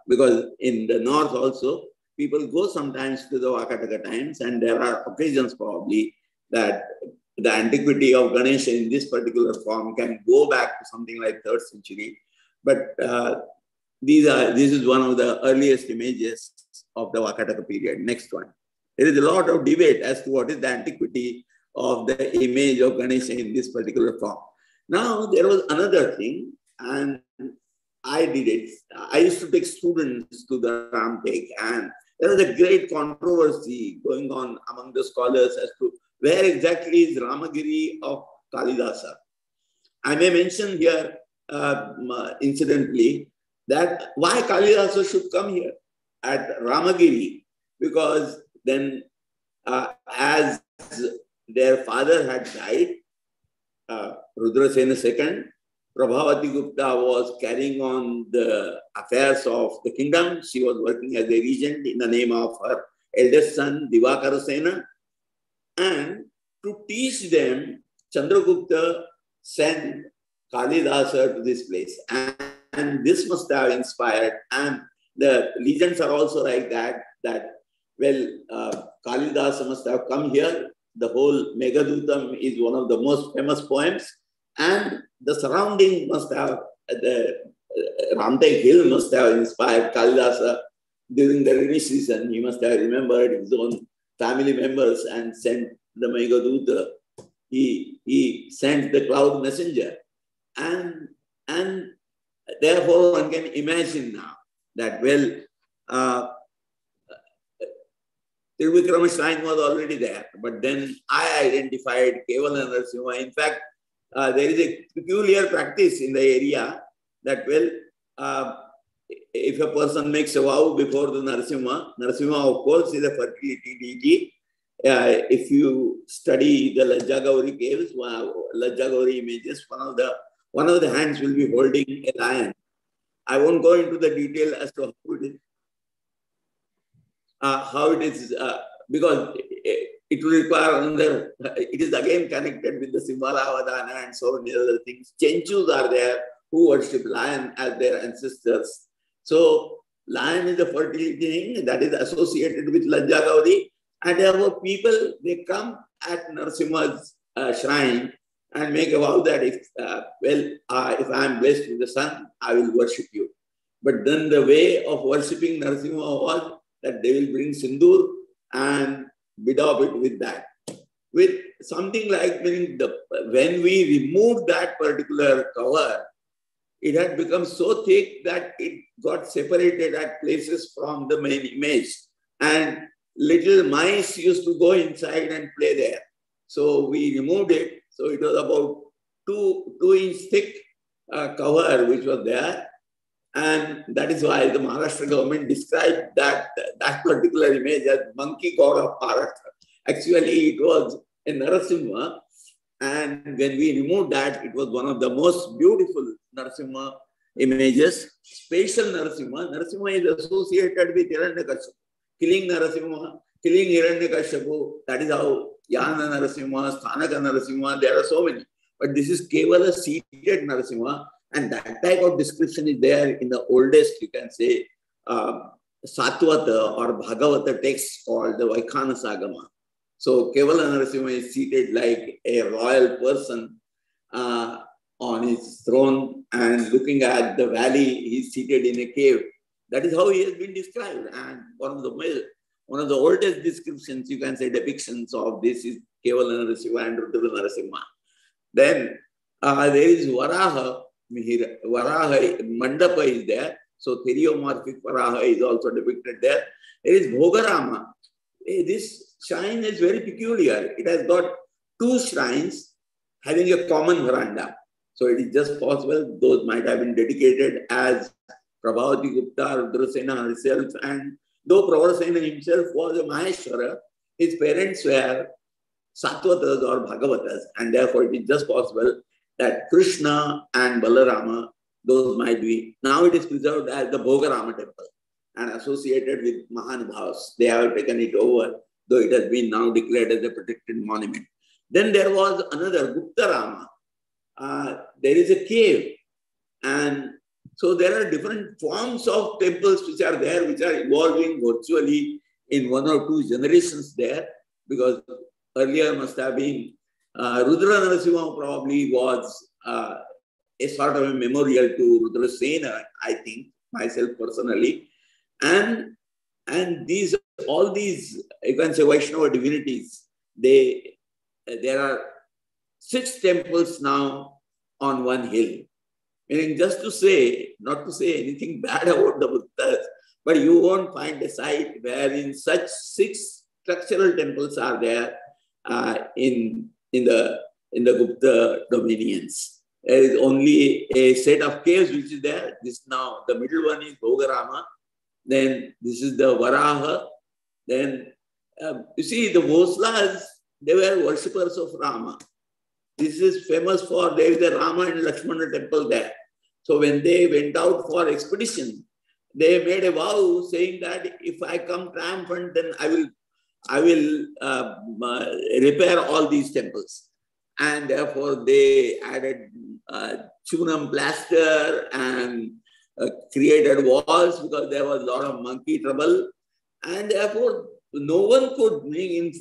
Because in the north also, people go sometimes to the Vakataka times, and there are occasions probably that the antiquity of Ganesha in this particular form can go back to something like 3rd century. But this is one of the earliest images of the Vakataka period. Next one. There is a lot of debate as to what is the antiquity of the image of Ganesha in this particular form. Now, there was another thing, and I did it. I used to take students to the Ramtek, and there was a great controversy going on among the scholars as to where exactly is Ramagiri of Kalidasa. I may mention here, incidentally, that why Kalidasa should come here at Ramagiri, because then as their father had died, Rudrasena II, Prabhavati Gupta was carrying on the affairs of the kingdom. She was working as a regent in the name of her eldest son, Deepankara Sena. And to teach them, Chandragupta sent Kalidasa to this place. And this must have inspired. And the legends are also like that Kalidasa must have come here. The whole Meghadutam is one of the most famous poems. And the surrounding must have, the Ramtek Hill must have inspired Kalidasa during the rainy season. He must have remembered his own family members and sent the Meghaduta. He sent the cloud messenger. And therefore one can imagine now that, Trivikrama shrine was already there, but then I identified Kevala Narasimha. In fact, there is a peculiar practice in the area that, if a person makes a vow before the Narasimha, of course, is a fertility deity. If you study the Lajja Gauri caves, Lajja Gauri images, one of the hands will be holding a lion. I won't go into the detail as to how it is, because it will require another, it is again connected with the Simbala Avadana and so many other things. Chenchus are there who worship lion as their ancestors. So lion is a fertility thing that is associated with Lajja Gauri, and therefore people, they come at Narasimha's shrine and make a vow that if I am blessed with the son, I will worship you. But then the way of worshipping Narasimha was that they will bring sindoor and bedaub it with that. With something like, when we remove that particular cover, it had become so thick that it got separated at places from the main image. And little mice used to go inside and play there. So we removed it. So it was about 2-inch thick cover which was there. And that is why the Maharashtra government described that particular image as monkey god of Maharashtra. Actually, it was a Narasimha. And when we removed that, it was one of the most beautiful Narasimha images. Special Narasimha. Narasimha is associated with Hiranyakashipu. Killing Narasimha, killing Hiranyakashipu. That is how Yana Narasimha, Sthanaka Narasimha, there are so many. But this is Kevala seated Narasimha. And that type of description is there in the oldest, you can say, Satvata or Bhagavata text called the Vaikhana Sagama. So Kevala Narasimha is seated like a royal person on his throne and looking at the valley. He's seated in a cave. That is how he has been described. And one of the oldest descriptions, you can say, depictions of this is Kevala Narasimha and Rudra Narasimha. Then there is Varaha. Varaha Mandapa is there. So theriomorphic Varaha is also depicted there. There is Bhogarama. This shrine is very peculiar. It has got 2 shrines having a common veranda. So it is just possible those might have been dedicated as Prabhavati Gupta, Rudrasena herself, and though Pravarasena himself was a Maheshwara, his parents were Sattvatas or Bhagavatas, and therefore it is just possible that Krishna and Balarama, those might be. Now it is preserved as the Bhogarama temple and associated with Mahanubhavas. They have taken it over, though it has been now declared as a protected monument. Then there was another Guptarama. There is a cave. And so there are different forms of temples which are there, which are evolving virtually in 1 or 2 generations there, because earlier must have been Rudra Narasimha probably was a sort of a memorial to Rudrasena, I think, myself personally. And all these, you can say, Vaishnava divinities, there are 6 temples now on one hill. Meaning just to say, not to say anything bad about the Buddhas, but you won't find a site wherein such 6 structural temples are there in the Gupta dominions. There is only a set of caves which is there. This now, the middle one is Bhogarama. Then this is the Varaha. Then you see the Voslas, they were worshippers of Rama. This is famous for, there is a Rama and Lakshmana temple there. So when they went out for expedition, they made a vow saying that if I come triumphant, then I will repair all these temples. And therefore they added chunam plaster and created walls because there was a lot of monkey trouble. And therefore no one could bring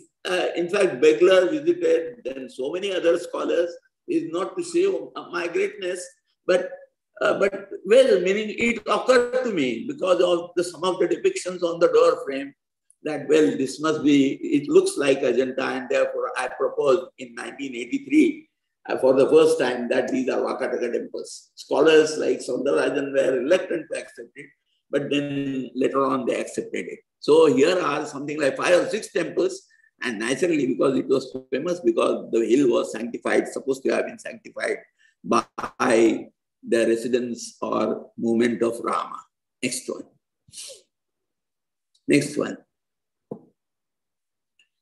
in fact, Beglar visited, then so many other scholars, is not to say my greatness, but well, meaning it occurred to me because of some of the depictions on the door frame that, well, this must be, it looks like Ajanta, and therefore I proposed in 1983 for the first time that these are Vakataka temples. Scholars like Soundarajan were reluctant to accept it, but then later on they accepted it. So here are something like 5 or 6 temples. And naturally, because it was famous, because the hill was sanctified, supposed to have been sanctified by the residence or movement of Rama. Next one. Next one.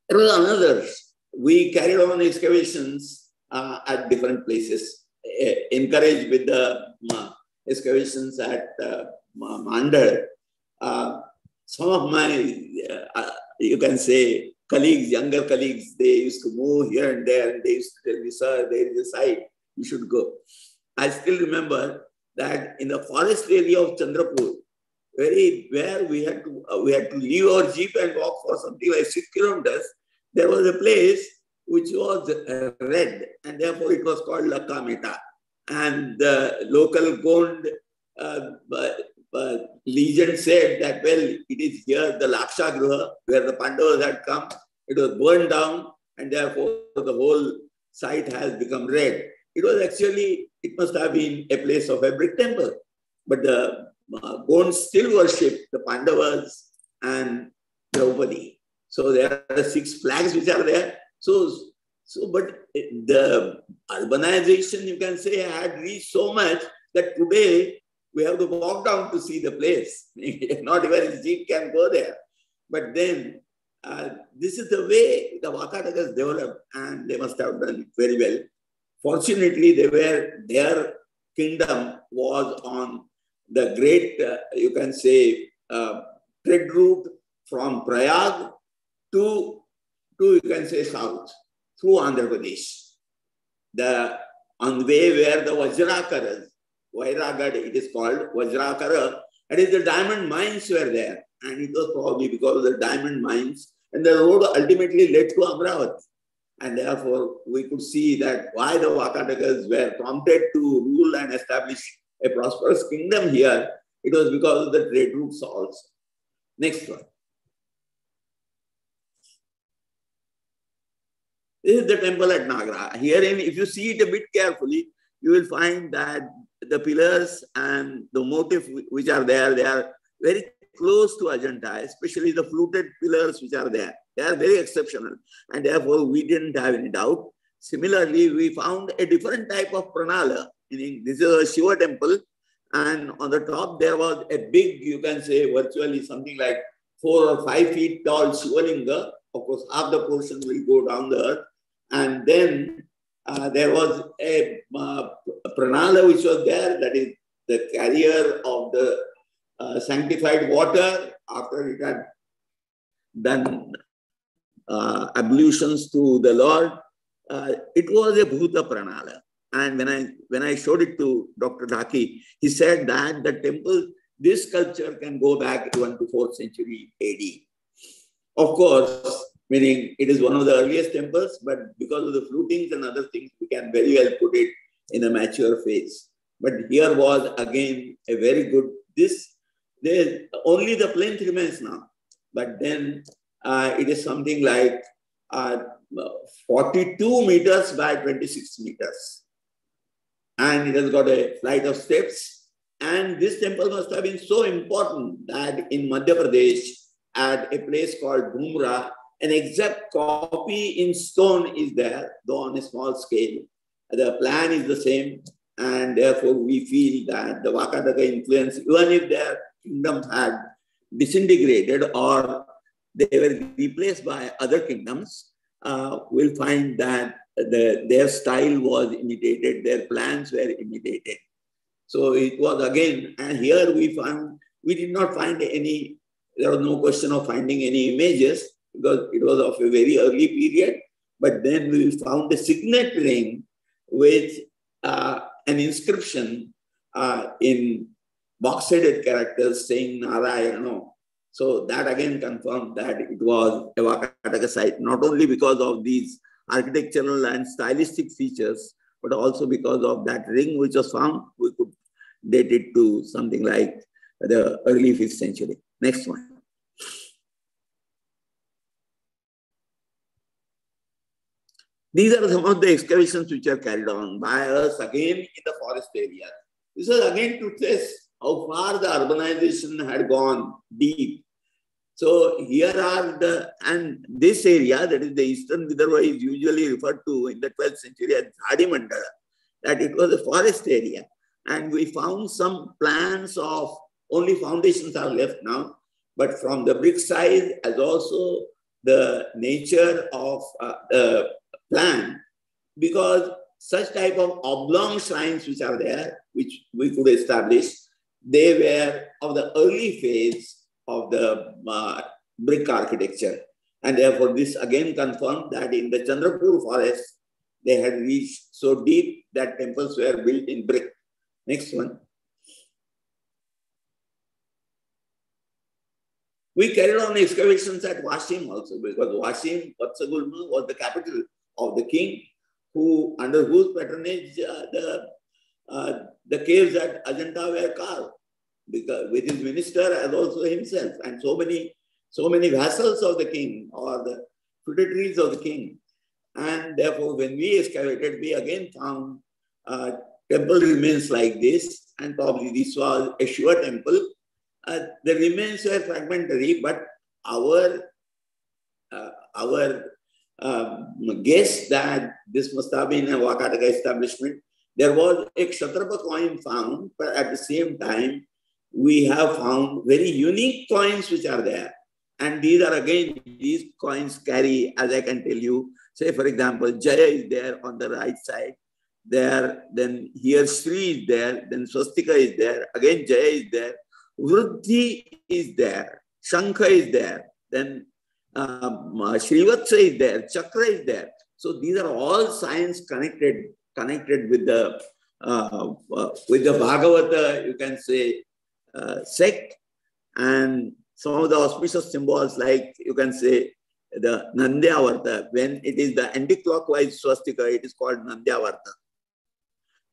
There was another. We carried on excavations at different places, encouraged with the excavations at Mandar. Some of my, you can say, colleagues, younger colleagues, they used to move here and there, and they used to tell me, sir, there is a site, you should go. I still remember that in the forest area of Chandrapur, where we had to leave our jeep and walk for something like 6 kilometers, there was a place which was red, and therefore it was called Lakka Meta. And the local Gond legend said that, well, it is here, the Laksha Gruha, where the Pandavas had come, it was burned down, and therefore the whole site has become red. It was actually it must have been a place of a brick temple. But the Gonds still worship the Pandavas and Draupadi. So there are 6 flags which are there. But the urbanization, you can say, had reached so much that today we have to walk down to see the place. Not even a jeep can go there. But then this is the way the Vakatakas developed, and they must have done it very well. Fortunately, their kingdom was on the great, you can say, trade route from Prayag to you can say, south, through Andhra Pradesh. On the way where the Vajrakaras, Vairagad it is called, Vajrakara, that is the diamond mines were there. And it was probably because of the diamond mines. And the road ultimately led to Amravati. And therefore, we could see that why the Vakatakas were prompted to rule and establish a prosperous kingdom here. It was because of the trade routes also. Next one. This is the temple at Nagra. Herein, if you see it a bit carefully, you will find that the pillars and the motif which are there, they are very close to Ajanta, especially the fluted pillars which are there. They are very exceptional, and therefore we didn't have any doubt. Similarly, we found a different type of pranala. Meaning, this is a Yeshua Temple, and on the top there was a big, you can say, virtually something like 4 or 5 feet tall Shivalinga. Of course, half the portion will go down the earth. And then there was a pranala which was there, that is the carrier of the sanctified water after it had done ablutions to the Lord. It was a Bhuta pranala. And when I showed it to Dr. Dhaki, he said that the temple, this sculpture can go back even to 4th century AD. Of course, meaning it is one of the earliest temples, but because of the flutings and other things, we can very well put it in a mature phase. But here was again a very good, only the plinth remains now. But then it is something like 42 meters by 26 meters. And it has got a flight of steps. And this temple must have been so important that in Madhya Pradesh, at a place called Dhumra, an exact copy in stone is there, though on a small scale. The plan is the same, and therefore we feel that the Vakataka influence, even if their kingdom had disintegrated or they were replaced by other kingdoms, we'll find that their style was imitated, their plans were imitated. So it was again, and here we did not find any, there was no question of finding any images because it was of a very early period. But then we found a signet ring with an inscription in box-sided characters saying Narayana. So that again confirmed that it was a Vakataka site, not only because of these architectural and stylistic features, but also because of that ring which was found. We could date it to something like the early 5th century. Next one. These are some of the excavations which are carried on by us again in the forest area. This is again to test how far the urbanization had gone deep. So here are and this area, that is the eastern Vidarbha, is usually referred to in the 12th century as Dhadi Mandala, that it was a forest area. And we found some plans of, only foundations are left now, but from the brick size as also the nature of the plan, because such type of oblong shrines which are there, which we could establish, they were of the early phase of the brick architecture. And therefore this again confirmed that in the Chandrapur forest, they had reached so deep that temples were built in brick. Next one. We carried on excavations at Washim also, because Washim, Vatsagulma, was the capital of the king, under whose patronage the caves at Ajanta were carved, because with his minister as also himself, and so many vassals of the king or the feudatories of the king. And therefore, when we excavated, we again found temple remains like this, and probably this was Yeshua Temple. The remains were fragmentary, but our guess that this must have been a Vakataka establishment. There was a Kshatrapa coin found, but at the same time, we have found very unique coins which are there. And these are again, these coins carry, as I can tell you, say for example, Jaya is there on the right side. There, then here Sri is there, then Swastika is there, again Jaya is there, Vruddhi is there, Shankha is there, then Srivatsa is there, Chakra is there. So these are all signs connected with the Bhagavata, you can say, sect, and some of the auspicious symbols, like you can say the Nandyavarta. When it is the anti-clockwise swastika, it is called Nandyavarta.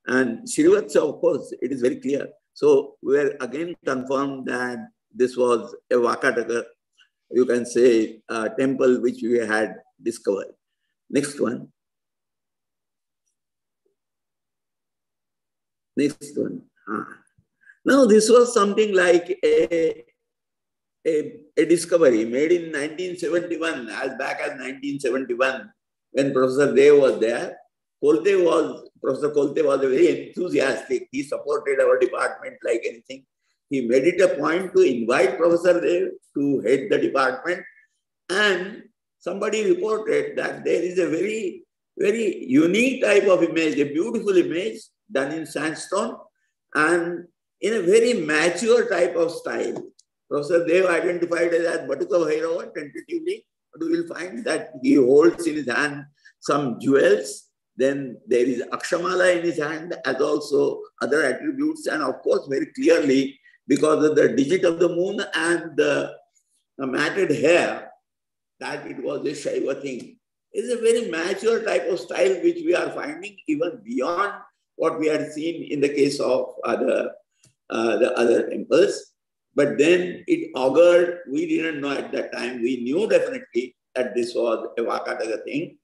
And Srivatsa, of course, it is very clear. So we are again confirmed that this was a Vakataka, you can say, temple which we had discovered. Next one. Next one. Now this was something like a discovery made in 1971, as back as 1971, when Professor Dev was there. Professor Kolte was very enthusiastic. He supported our department like anything. He made it a point to invite Professor Dev to head the department. And somebody reported that there is a very, very unique type of image, a beautiful image done in sandstone and in a very mature type of style. Professor Dev identified it as Batuka Bhairava tentatively, but we will find that he holds in his hand some jewels. Then there is Akshamala in his hand, as also other attributes, and of course very clearly, because of the digit of the moon and the matted hair, that it was a Shaiva thing. It is a very mature type of style which we are finding even beyond what we had seen in the case of the other temples. But then it augured, we didn't know at that time, we knew definitely that this was a Vakataka thing.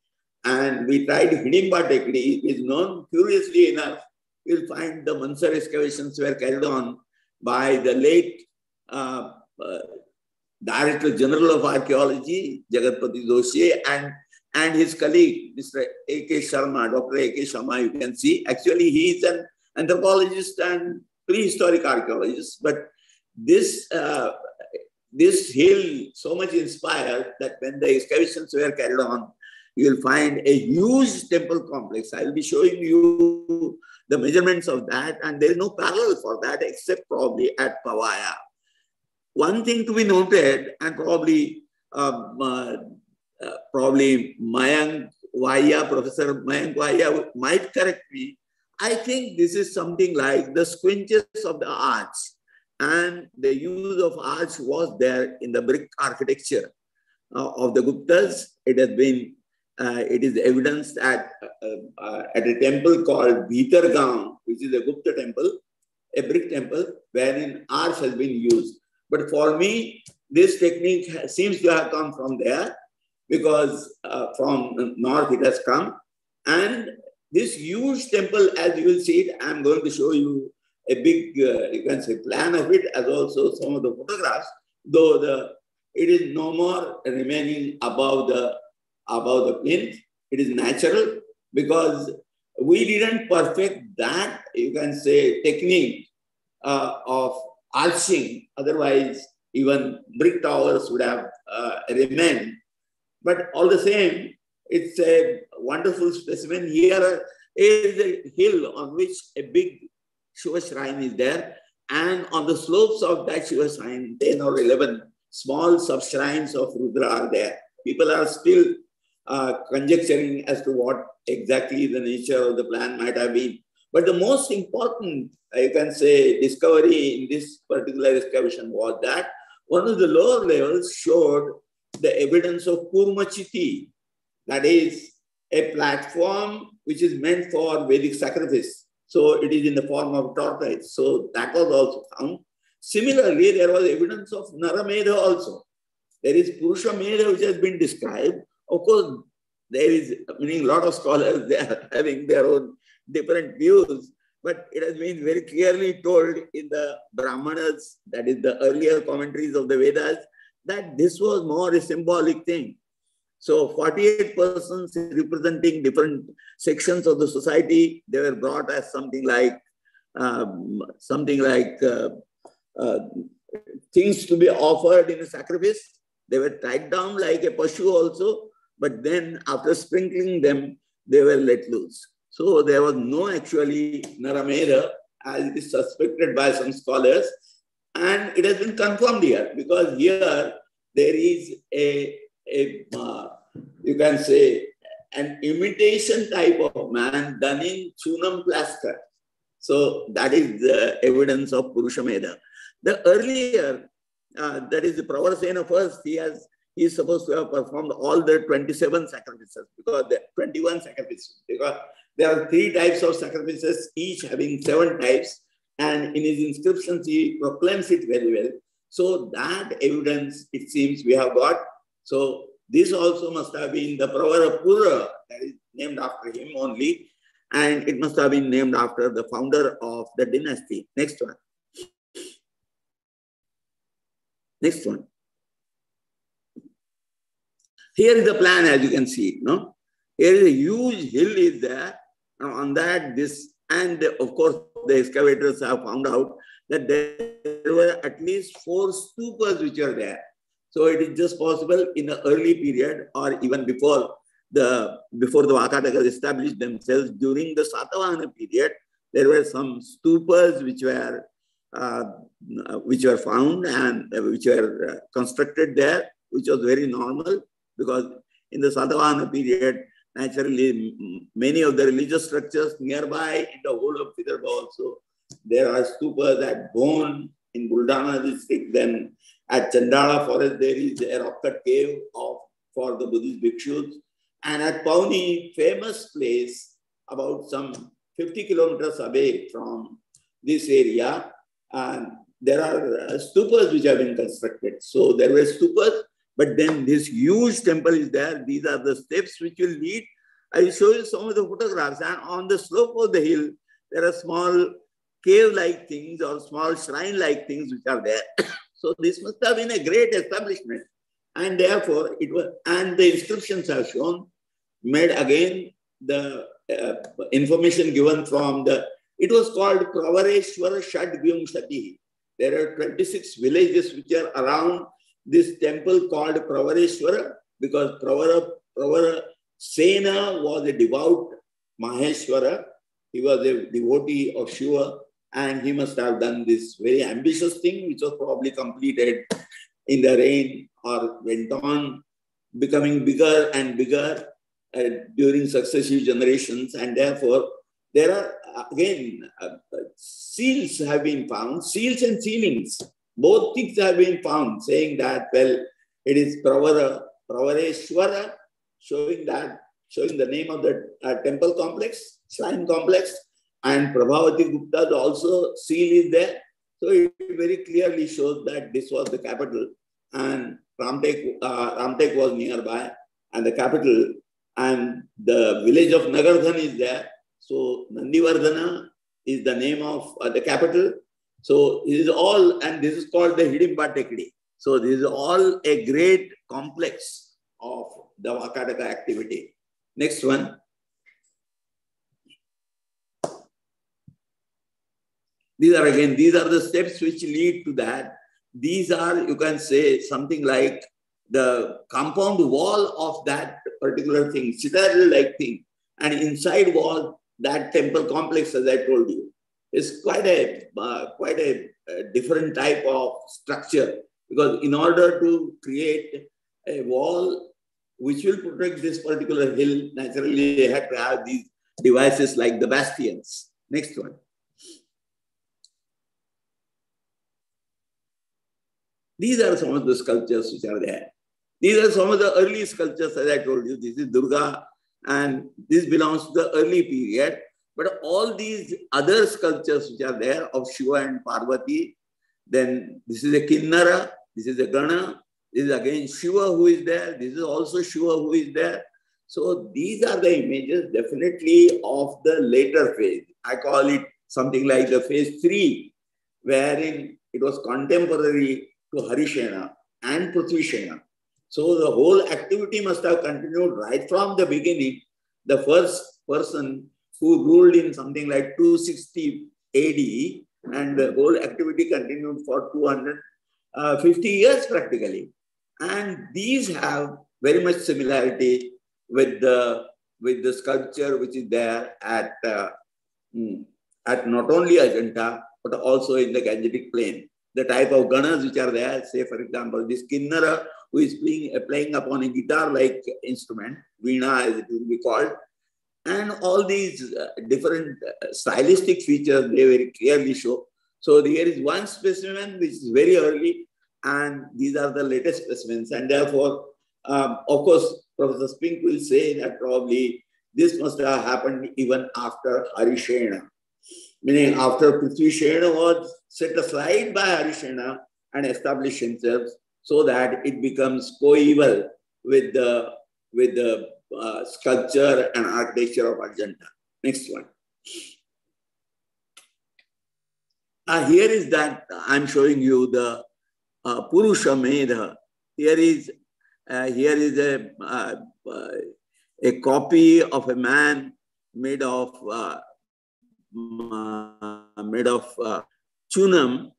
And we tried Hidimba Tekdi. It is known, curiously enough, you'll find the Mansar excavations were carried on by the late Director General of Archaeology, Jagatpati Doshi, and his colleague, Mr. A.K. Sharma, Dr. A.K. Sharma, you can see. Actually, he is an anthropologist and prehistoric archaeologist, but this hill so much inspired that when the excavations were carried on, you will find a huge temple complex. I will be showing you the measurements of that, and there is no parallel for that except probably at Pavaya. One thing to be noted, and probably Mayank Vaya, Professor Mayank Vaya might correct me. I think this is something like the squinches of the arch, and the use of arch was there in the brick architecture of the Guptas. It has been it is evidenced at a temple called Bhitargaon, which is a Gupta temple, a brick temple, wherein arch has been used. But for me, this technique seems to have come from there, because from north it has come. And this huge temple, as you will see it, I'm going to show you a big, you can say, plan of it, as also some of the photographs, though it is no more remaining above the plinth. It is natural, because we didn't perfect that, you can say, technique of arching. Otherwise, even brick towers would have remained. But all the same, it's a wonderful specimen. Here is a hill on which a big Shiva shrine is there. And on the slopes of that Shiva shrine, 10 or 11 small sub-shrines of Rudra are there. People are still conjecturing as to what exactly the nature of the plan might have been. But the most important, you can say, discovery in this particular excavation was that one of the lower levels showed the evidence of Kurmachiti, that is a platform which is meant for Vedic sacrifice. So it is in the form of tortoise. So that was also found. Similarly, there was evidence of Naramedha also. There is Purusha Medha which has been described. Of course, there is, meaning a lot of scholars, they are having their own different views. but it has been very clearly told in the Brahmanas, that is the earlier commentaries of the Vedas, that this was more a symbolic thing. So 48 persons representing different sections of the society, they were brought as something like things to be offered in a sacrifice. They were tied down like a pashu also, but then after sprinkling them, they were let loose. So there was no actually Narameda, as it is suspected by some scholars, and it has been confirmed here, because here there is you can say, an imitation type of man done in chunam plaster. So that is the evidence of Purushameda. The earlier, that is the Pravarasena first, he is supposed to have performed all the 27 sacrifices, because there are 21 sacrifices, because there are 3 types of sacrifices, each having 7 types, and in his inscriptions he proclaims it very well. So that evidence, it seems, we have got. So this also must have been the Pravarapura, that is named after him only, and it must have been named after the founder of the dynasty. Next one. Next one. Here is the plan, as you can see. No? Here is a huge hill is there. And on that, this, and of course, the excavators have found out that there were at least 4 stupas which are there. So it is just possible in the early period, or even before the Vakatakas established themselves, during the Satavahana period, there were some stupas which were found and which were constructed there, which was very normal, because in the Satavahana period, naturally, many of the religious structures nearby in the whole of Vidarbha also, there are stupas at Bon in Buldana district. Then at Chandala forest, there is a rock-cut cave for the Buddhist bhikshus. And at Pauni, famous place about some 50 kilometers away from this area, and there are stupas which have been constructed. So there were stupas, but then this huge temple is there. These are the steps which will lead. I will show you some of the photographs. And on the slope of the hill, there are small cave-like things or small shrine-like things which are there. So this must have been a great establishment. And therefore, it was, and the inscriptions have shown, made again the information given from the, it was called Pravareshwara Shadvyumshati. There are 26 villages which are around this temple called Pravareshwara, because Pravara Sena was a devout Maheshwara. He was a devotee of Shiva, and he must have done this very ambitious thing, which was probably completed in the reign or went on becoming bigger and bigger during successive generations. And therefore, there are, again, seals have been found, seals and sealings. Both things have been found, saying that, well, it is Pravareshwara, showing the name of the temple complex, shrine complex, and Prabhavati Gupta's also seal is there. So it very clearly shows that this was the capital, and Ramtek was nearby, and the capital, and the village of Nagardhan is there. So Nandivardhana is the name of the capital. So it is all, and this is called the Hidimba Tekdi. So this is all a great complex of the Vakataka activity. Next one. These are the steps which lead to that. These are, you can say, something like the compound wall of that particular thing, citadel-like thing. And inside was that temple complex, as I told you. It's quite a different type of structure, because in order to create a wall which will protect this particular hill, naturally they had to have these devices like the bastions. Next one. These are some of the sculptures which are there. These are some of the early sculptures, as I told you. This is Durga, and this belongs to the early period. But all these other sculptures which are there of Shiva and Parvati, then this is a Kinnara, this is a Gana, this is again Shiva who is there, this is also Shiva who is there. So these are the images definitely of the later phase. I call it something like the phase 3, wherein it was contemporary to Harishena and Prithvishena. So the whole activity must have continued right from the beginning. The first person who ruled in something like 260 AD, and the whole activity continued for 250 years practically. And these have very much similarity with the sculpture which is there at not only Ajanta, but also in the Gangetic Plain. The type of ganas which are there, say for example, this Kinnara who is playing upon a guitar-like instrument, Veena as it will be called, and all these different stylistic features they very clearly show. So there is one specimen which is very early, and these are the latest specimens, and therefore, of course, Professor Spink will say that probably this must have happened even after Harishena, meaning after Prithvishena was set aside by Harishena and established himself, so that it becomes coeval with the sculpture and architecture of Ajanta. Next one. Here is that I'm showing you the Purusha Medha. Here is a copy of a man made of chunam,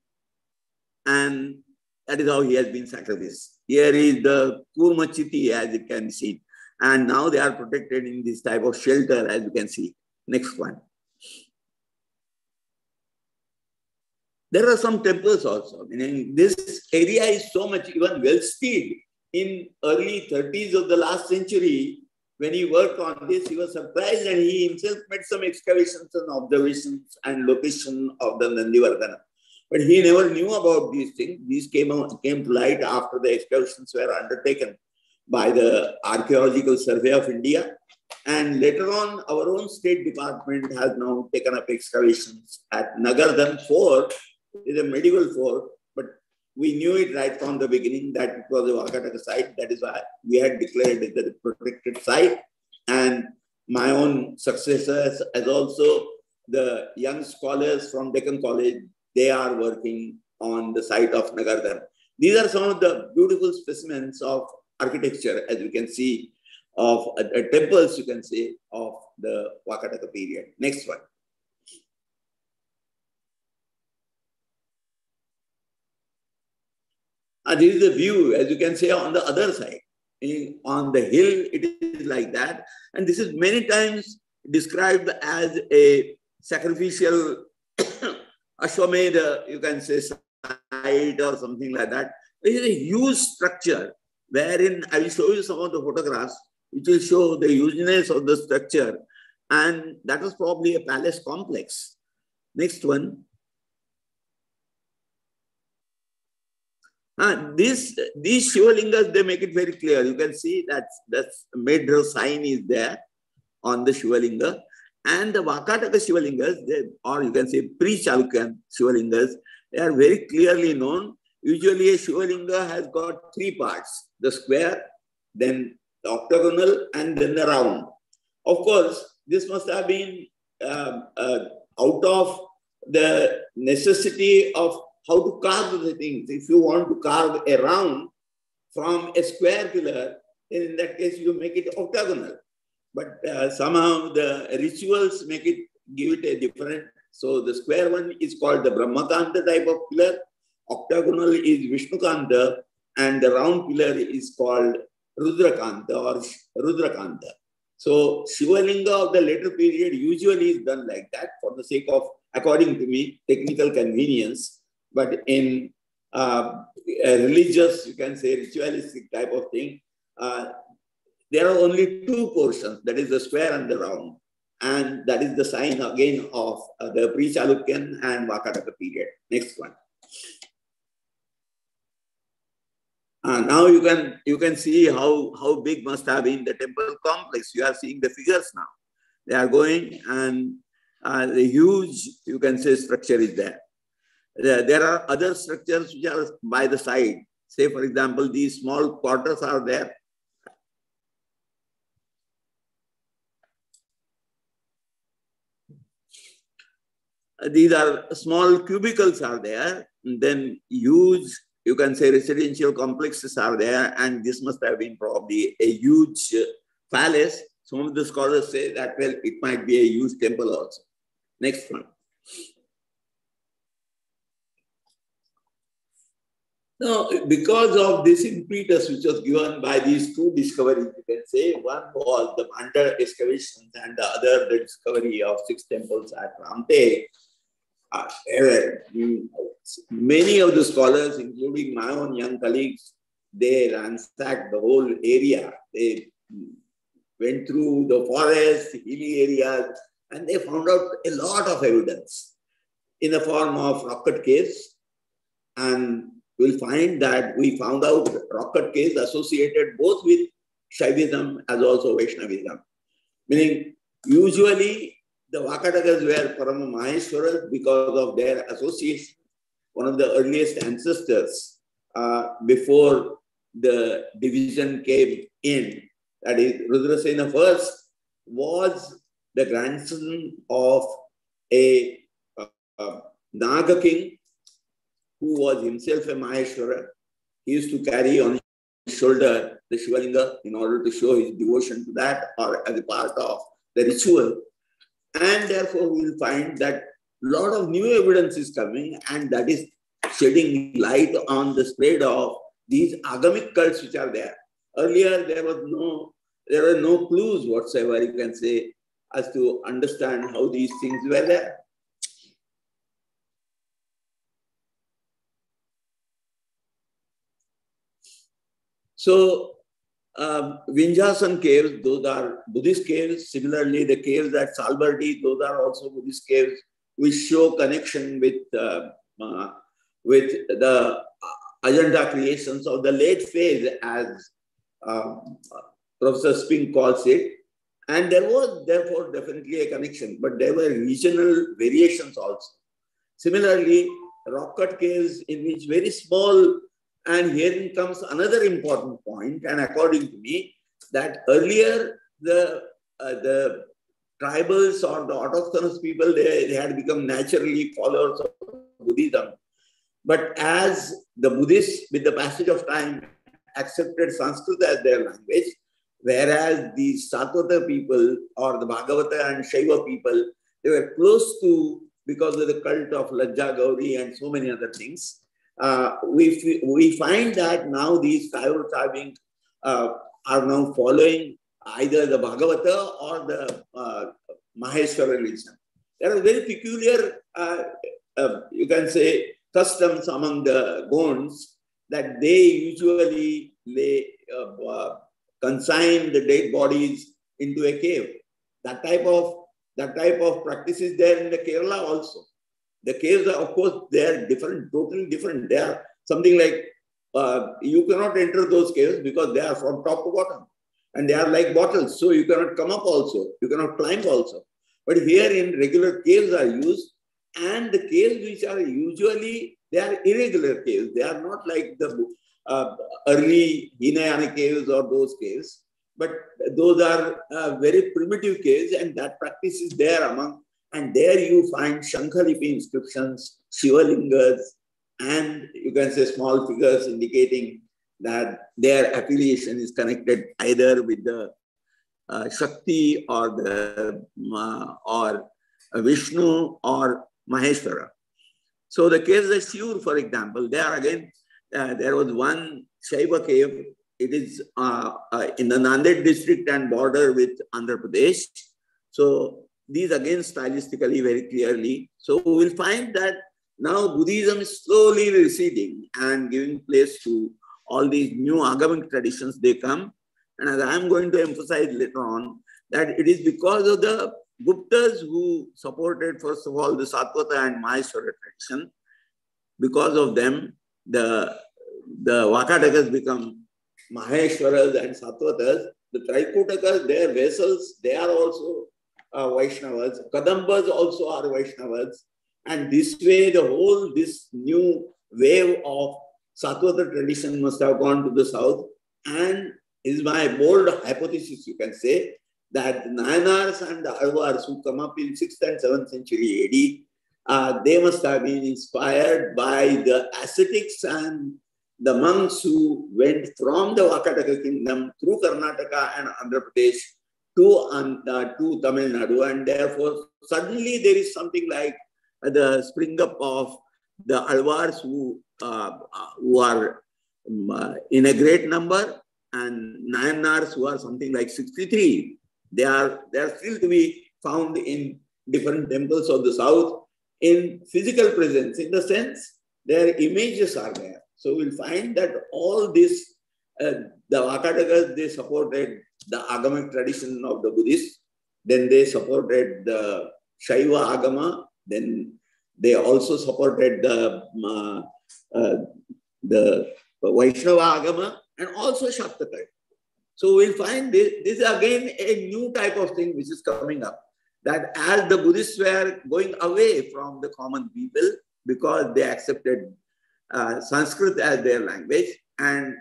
and that is how he has been sacrificed. Here is the Kurmachiti, as you can see. And now they are protected in this type of shelter, as you can see. Next one. There are some temples also. Meaning this area is so much even well-steed. In early 30s of the last century, when he worked on this, he was surprised and he himself made some excavations and observations and location of the Nandivardhana. But he never knew about these things. These came to light after the excavations were undertaken by the Archaeological Survey of India. And later on, our own State Department has now taken up excavations at Nagardhan Fort. It is a medieval fort, but we knew it right from the beginning that it was a Vakataka site. That is why we had declared it as a protected site. And my own successors, as also the young scholars from Deccan College, they are working on the site of Nagardhan. These are some of the beautiful specimens of architecture, as you can see, of temples, you can say, of the Vakataka period. Next one. This is the view, as you can say, on the other side. On the hill, it is like that. And this is many times described as a sacrificial Ashwamedha, you can say, site or something like that. It is a huge structure wherein I will show you some of the photographs which will show the hugeness of the structure. And that was probably a palace complex. Next one. These Shivalingas, they make it very clear. You can see that that's Medra sign is there on the Shivalinga. And the Vakataka Shivalingas, or you can say pre-Chalukyan Shivalingas, they are very clearly known. Usually a Shivalinga has got three parts: the square, then the octagonal, and then the round. Of course, this must have been out of the necessity of how to carve the things. If you want to carve a round from a square pillar, then in that case you make it octagonal. But somehow the rituals give it a different. So the square one is called the Brahmakanta type of pillar. Octagonal is Vishnukanta, and the round pillar is called Rudrakanta or Rudrakanta. So Shivalinga of the later period usually is done like that for the sake of, according to me, technical convenience. But in a religious, you can say ritualistic type of thing, there are only two portions, that is the square and the round. And that is the sign again of the pre-Chalukyan and Vakataka period. Next one. Now you can see how big must have been the temple complex. You are seeing the figures now. They are going, and the huge, you can say, structure is there. There are other structures which are by the side. Say, for example, these small quarters are there. these are small cubicles are there, and then huge, you can say, residential complexes are there, and this must have been probably a huge palace. Some of the scholars say that, well, it might be a huge temple also. Next one. Now, because of this impetus which was given by these two discoveries, you can say, one was the under excavations and the other the discovery of 6 temples at Ramte. Many of the scholars, including my own young colleagues, they ransacked the whole area. They went through the forest, hilly areas, and they found out a lot of evidence in the form of rock cut caves. And we'll find that we found out rock cut caves associated both with Shaivism as also Vaishnavism. Meaning, usually the Vakatakas were Parama Maheshwaras because of their association. One of the earliest ancestors before the division came in, that is Rudrasena first, was the grandson of a Naga king who was himself a Maheshwara. He used to carry on his shoulder the Shivalinga in order to show his devotion to that or as a part of the ritual. And therefore, we will find that a lot of new evidence is coming, and that is shedding light on the spread of these agamic cults which are there. Earlier, there were no clues whatsoever, you can say, as to understand how these things were there. So, Vinjasan caves, those are Buddhist caves. Similarly, the caves at Salbardi, those are also Buddhist caves, which show connection with the Ajanta creations of the late phase, as Professor Spink calls it. And there was therefore definitely a connection, but there were regional variations also. Similarly, rock cut caves in which very small. And herein comes another important point, and according to me, that earlier the tribals or the autochthonous people, they had become naturally followers of Buddhism. But as the Buddhists, with the passage of time, accepted Sanskrit as their language, whereas the Satvata people or the Bhagavata and Shaiva people, they were close to, because of the cult of Lajja Gauri and so many other things. We find that now these tribals are now following either the Bhagavata or the Maheshwara religion. There are very peculiar, you can say, customs among the Gonds that they usually consign the dead bodies into a cave. That type of practice is there in the Kerala also. The caves are, of course, they are different, totally different. They are something like, you cannot enter those caves because they are from top to bottom. And they are like bottles. So you cannot come up also. You cannot climb also. But here in regular caves are used. And the caves which are usually, they are irregular caves. They are not like the early Hinayana caves or those caves. But those are very primitive caves. And that practice is there among. And there you find Shankhalipi inscriptions, Shivalingas, and you can say small figures indicating that their affiliation is connected either with the Shakti or Vishnu or Maheshwara. So the caves of Shiur, for example, there again, there was one Shaiva cave. It is in the Nanded district and border with Andhra Pradesh. So these again stylistically very clearly. So we will find that now Buddhism is slowly receding and giving place to all these new agamic traditions. They come. And as I am going to emphasize later on, that it is because of the Guptas who supported, first of all, the Satvata and Maheshwara tradition. Because of them, the Vakatakas become Maheshwaras and Sattvatas. The Traikutakas, their vessels, they are also Vaishnavas. Kadambas also are Vaishnavas. And this way, this new wave of Satvata tradition must have gone to the south. And is my bold hypothesis, you can say, that the Nayanars and the Alvars who come up in 6th and 7th century they must have been inspired by the ascetics and the monks who went from the Vakataka kingdom through Karnataka and Andhra Pradesh to Tamil Nadu, and therefore suddenly there is something like the spring up of the Alvars who are in a great number, and Nayanars who are something like 63. They are still to be found in different temples of the south in physical presence, in the sense their images are there. So we'll find that all this, the Vakatakas, they supported the Agamic tradition of the Buddhists, then they supported the Shaiva Agama, then they also supported the Vaishnava Agama, and also Shaktakai. So we'll find this is again a new type of thing which is coming up, that as the Buddhists were going away from the common people because they accepted Sanskrit as their language, and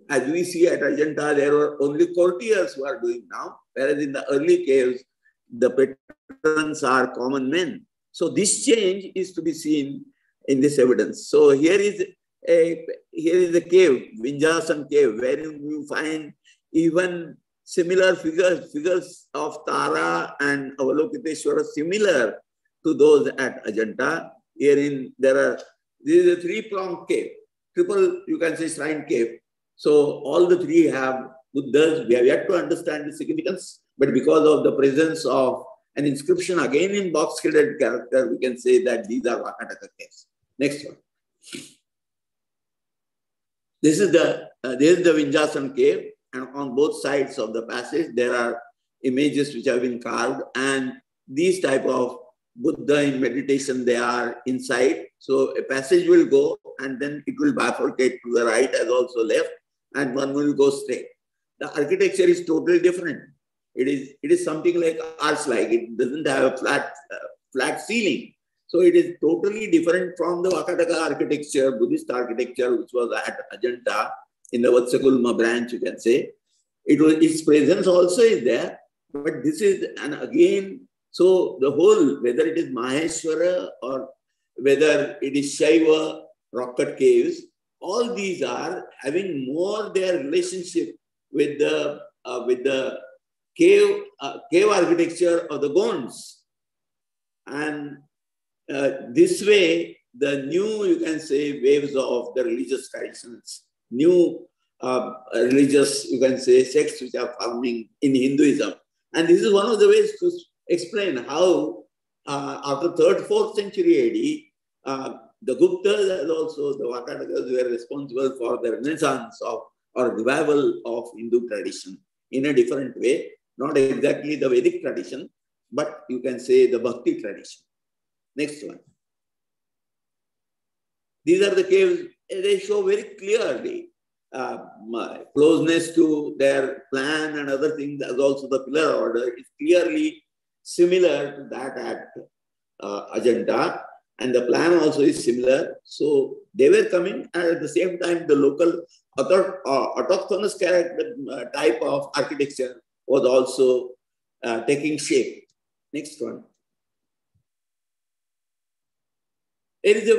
as we see at Ajanta, there were only courtiers who are doing now, whereas in the early caves, the patrons are common men. So this change is to be seen in this evidence. So here is a cave, Vinjasan cave, wherein you find even similar figures of Tara and Avalokiteshwara similar to those at Ajanta. Herein this is a three-pronged cave, triple, you can say, shrine cave. So all the three have Buddhas. We have yet to understand the significance, but because of the presence of an inscription again in box-headed character, we can say that these are Vakataka caves. Next one. This is the Vinjasan cave, and on both sides of the passage there are images which have been carved, and these type of Buddha in meditation, they are inside. So a passage will go and then it will bifurcate to the right as also left, and one will go straight. The architecture is totally different. It is something like arch-like. It doesn't have a flat ceiling. So it is totally different from the Vakataka architecture, Buddhist architecture, which was at Ajanta in the Vatsakulma branch, you can say. Its presence also is there, but this is, and again, so the whole, whether it is Maheshwara or whether it is Shaiva rock-cut caves, all these are having more their relationship with the cave architecture of the Gonds. And this way, the new, you can say, waves of the religious traditions, new religious, you can say, sects which are forming in Hinduism. And this is one of the ways to explain how after 3rd, 4th century AD, the Guptas and also the Vakatakas were responsible for the renaissance or revival of Hindu tradition in a different way, not exactly the Vedic tradition, but you can say the Bhakti tradition. Next one. These are the caves. They show very clearly closeness to their plan and other things, as also the pillar order is clearly similar to that at Ajanta, and the plan also is similar. So they were coming, and at the same time, the local autochthonous character type of architecture was also taking shape. Next one. It is a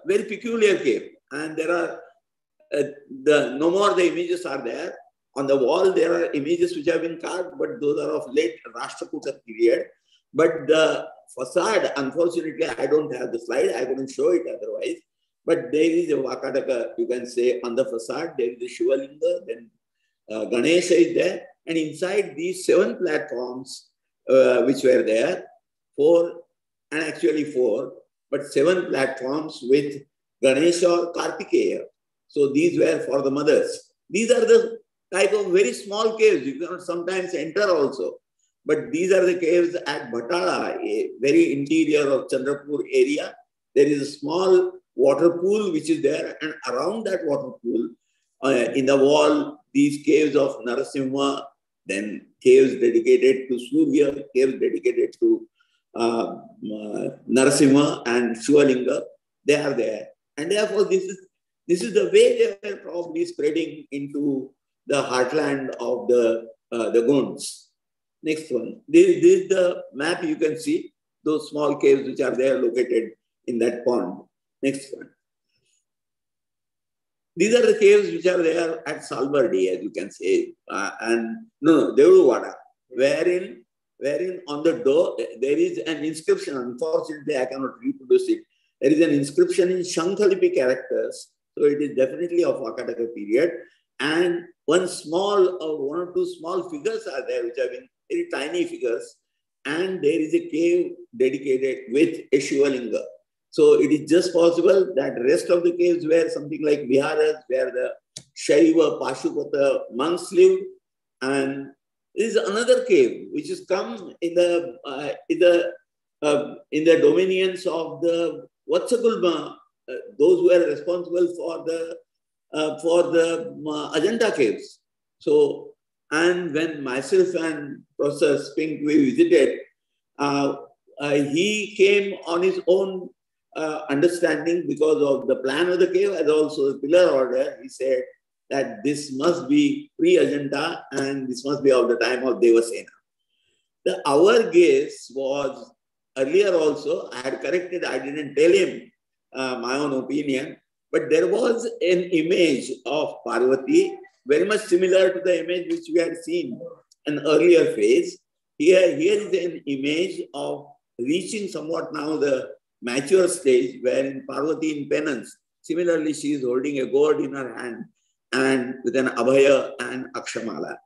very peculiar cave, and there are no more the images are there. On the wall, there are images which have been carved, but those are of late Rashtrakuta period. But the facade, unfortunately, I don't have the slide. I couldn't show it otherwise. But there is a Vakataka, you can say, on the facade. There is a Shivalinga, then Ganesha is there. And inside these 7 platforms, which were there, 4, but 7 platforms with Ganesha or Kartikeya. So these were for the mothers. These are the type of very small caves. You cannot sometimes enter also. But these are the caves at Bhatala, a very interior of Chandrapur area. There is a small water pool which is there, and around that water pool, in the wall, these caves of Narasimha, then caves dedicated to Surya, caves dedicated to Narasimha and Shivalinga, they are there. And therefore, this is the way they are probably spreading into the heartland of the Gonds. Next one. This is the map you can see. those small caves which are there located in that pond. Next one. These are the caves which are there at Salvardi, as you can say, Devuluvada, wherein on the door there is an inscription. Unfortunately, I cannot reproduce it. There is an inscription in Shankhalipi characters, so it is definitely of Vakataka period. And one or two small figures are there, which have been very tiny figures. And there is a cave dedicated with a Shivalinga. So it is just possible that the rest of the caves were something like viharas, where the Shaiva Pashupata monks lived. And there is another cave which has come in the dominions of the Vatsagulma, those who are responsible for the Ajanta caves. So, and when myself and Professor Spink we visited, he came on his own understanding because of the plan of the cave as also the pillar order. He said that this must be pre-Ajanta and this must be of the time of Devasena. Our guess was earlier also, I had corrected, I didn't tell him my own opinion, but there was an image of Parvati very much similar to the image which we had seen in earlier phase. Here is an image of reaching somewhat now the mature stage, wherein Parvati in penance. Similarly, she is holding a gourd in her hand and with an abhaya and akshamala.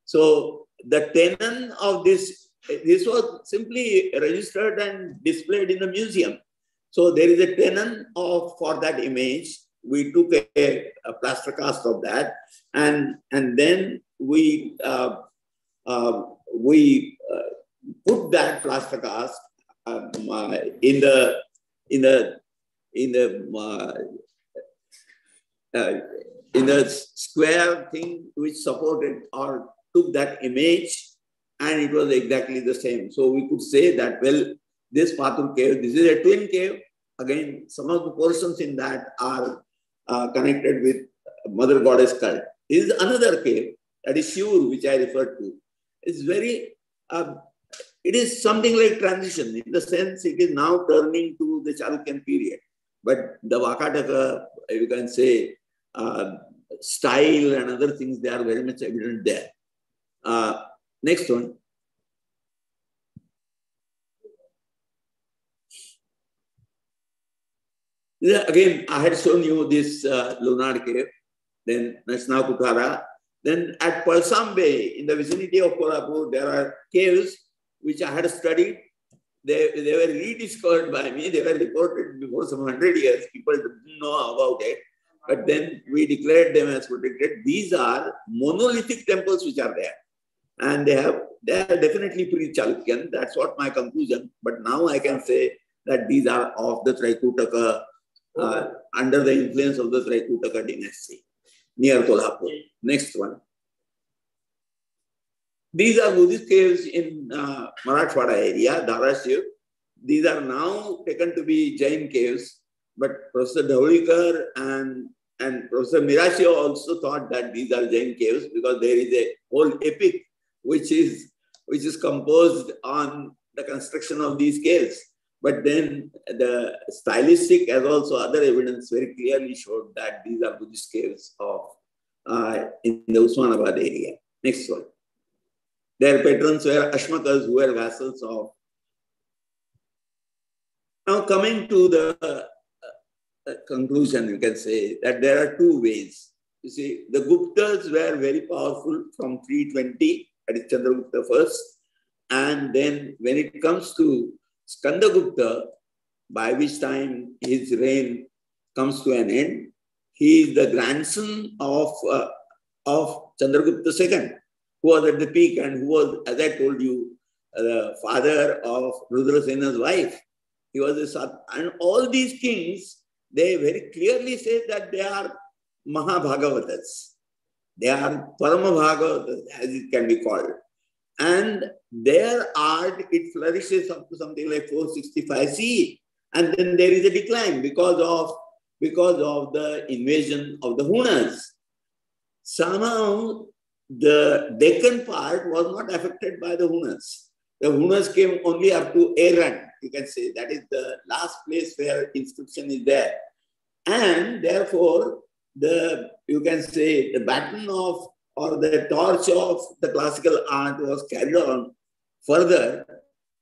So the tenon of this was simply registered and displayed in the museum. So there is a tenon for that image. We took a plaster cast of that, and then we put that plaster cast in the square thing which supported or took that image, and it was exactly the same. So we could say that, well, this Patur cave, this is a twin cave. Again, some of the portions in that are connected with Mother Goddess cult. This is another cave, that is Shur, which I referred to. It's very, it is something like transition. In the sense, it is now turning to the Chalukyan period. But the Vakataka, you can say, style and other things, they are very much evident there. Next one. Again, I had shown you this lunar cave, then Nasna Kutara. Then at Palsambe, in the vicinity of Kolhapur, there are caves which I had studied. They were rediscovered by me. They were reported before some 100 years. People didn't know about it. But then we declared them as protected. These are monolithic temples which are there. And they are definitely pre-Chalukyan. That's what my conclusion. But now I can say that these are of the Traikutaka, under the influence of the Traikutaka dynasty, near Kolhapur. Next one. These are Buddhist caves in Marathwada area, Dharashiv. These are now taken to be Jain caves, but Professor Dhaulikar and Professor Mirashio also thought that these are Jain caves because there is a whole epic which is composed on the construction of these caves. But then the stylistic as also other evidence very clearly showed that these are Buddhist caves in the Usmanabad area. Next one. Their patrons were Ashmakas, who were vassals of. Now coming to the conclusion, you can say that there are two ways. You see, the Guptas were very powerful from 320, that is Chandragupta first. And then when it comes to Skandagupta, by which time his reign comes to an end, he is the grandson of Chandragupta II, who was at the peak and who was, as I told you, the father of Rudrasena's wife. He was a son. And all these kings, they very clearly say that they are Mahabhagavatas. They are Paramabhagavatas, as it can be called. And their art, it flourishes up to something like 465 CE. And then there is a decline because of the invasion of the Hunas. Somehow, the Deccan part was not affected by the Hunas. The Hunas came only up to Aaron, you can say. That is the last place where inscription is there. And therefore, you can say the baton of or the torch of the classical art was carried on further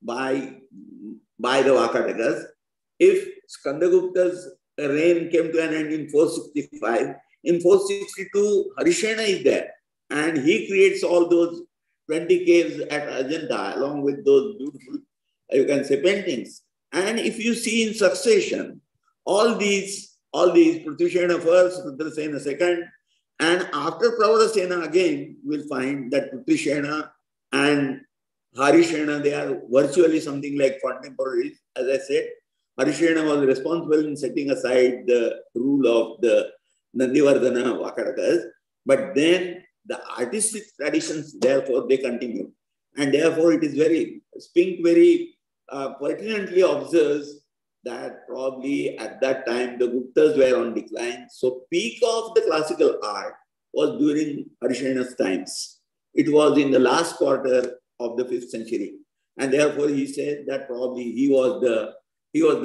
by the Vakatakas. If Skandagupta's reign came to an end in 465, in 462, Harishena is there. And he creates all those 20 caves at Ajanta along with those beautiful, you can say, paintings. And if you see in succession, all these Prithvisena first, Rudrasena second, and after Pravarasena again, we'll find that Prithvisena and Harishena, they are virtually something like contemporaries. As I said, Harishena was responsible in setting aside the rule of the Nandivardhana Vakatakas, but then the artistic traditions, therefore, they continue. And therefore, it is Spink very pertinently observes that probably at that time, the Guptas were on decline. So peak of the classical art was during Harishena's times. It was in the last quarter of the 5th century. And therefore, he said that probably he was the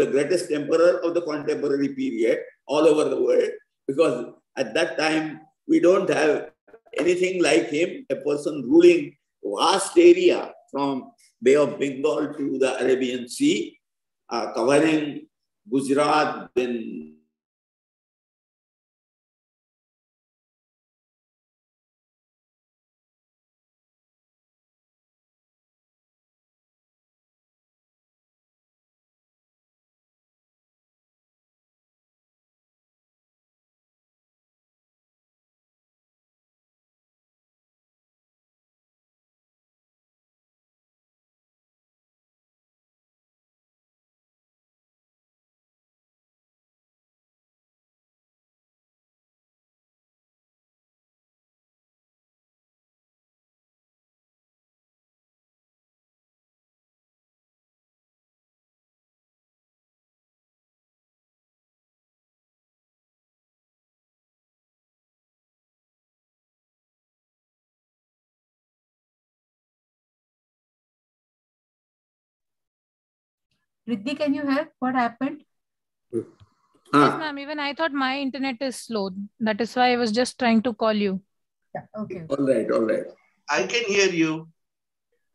greatest emperor of the contemporary period all over the world, because at that time, we don't have anything like him, a person ruling vast area from Bay of Bengal to the Arabian Sea, covering Gujarat, then Riddhi, can you help? What happened? Yes, ma'am. Even I thought my internet is slow. That is why I was just trying to call you. Yeah, okay. All right. I can hear you.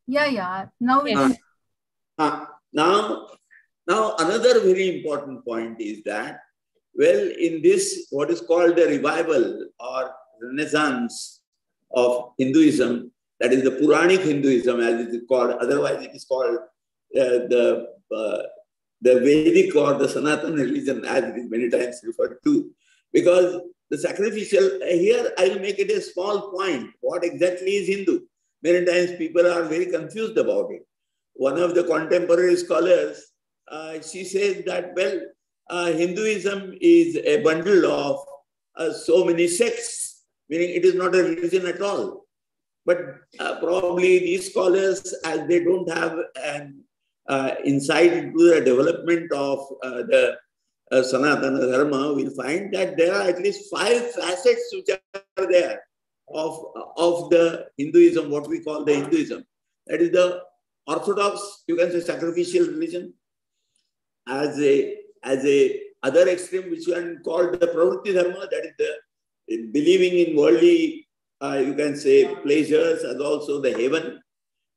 Yeah. Now yes. Now, another very important point is that, well, in this, what is called the revival or renaissance of Hinduism, that is the Puranic Hinduism as it is called, otherwise it is called the Vedic or the Sanatana religion as it is many times referred to, because the sacrificial, here I will make it a small point, what exactly is Hindu? Many times people are very confused about it. One of the contemporary scholars, she says that, well, Hinduism is a bundle of so many sects, meaning it is not a religion at all. But probably these scholars, as they don't have an insight into the development of the Sanatana Dharma, will find that there are at least 5 facets which are there of the Hinduism, what we call the Hinduism. That is the orthodox, you can say, sacrificial religion. As a other extreme, which one called the Pravritti Dharma, that is the believing in worldly, you can say, pleasures, as also the heaven.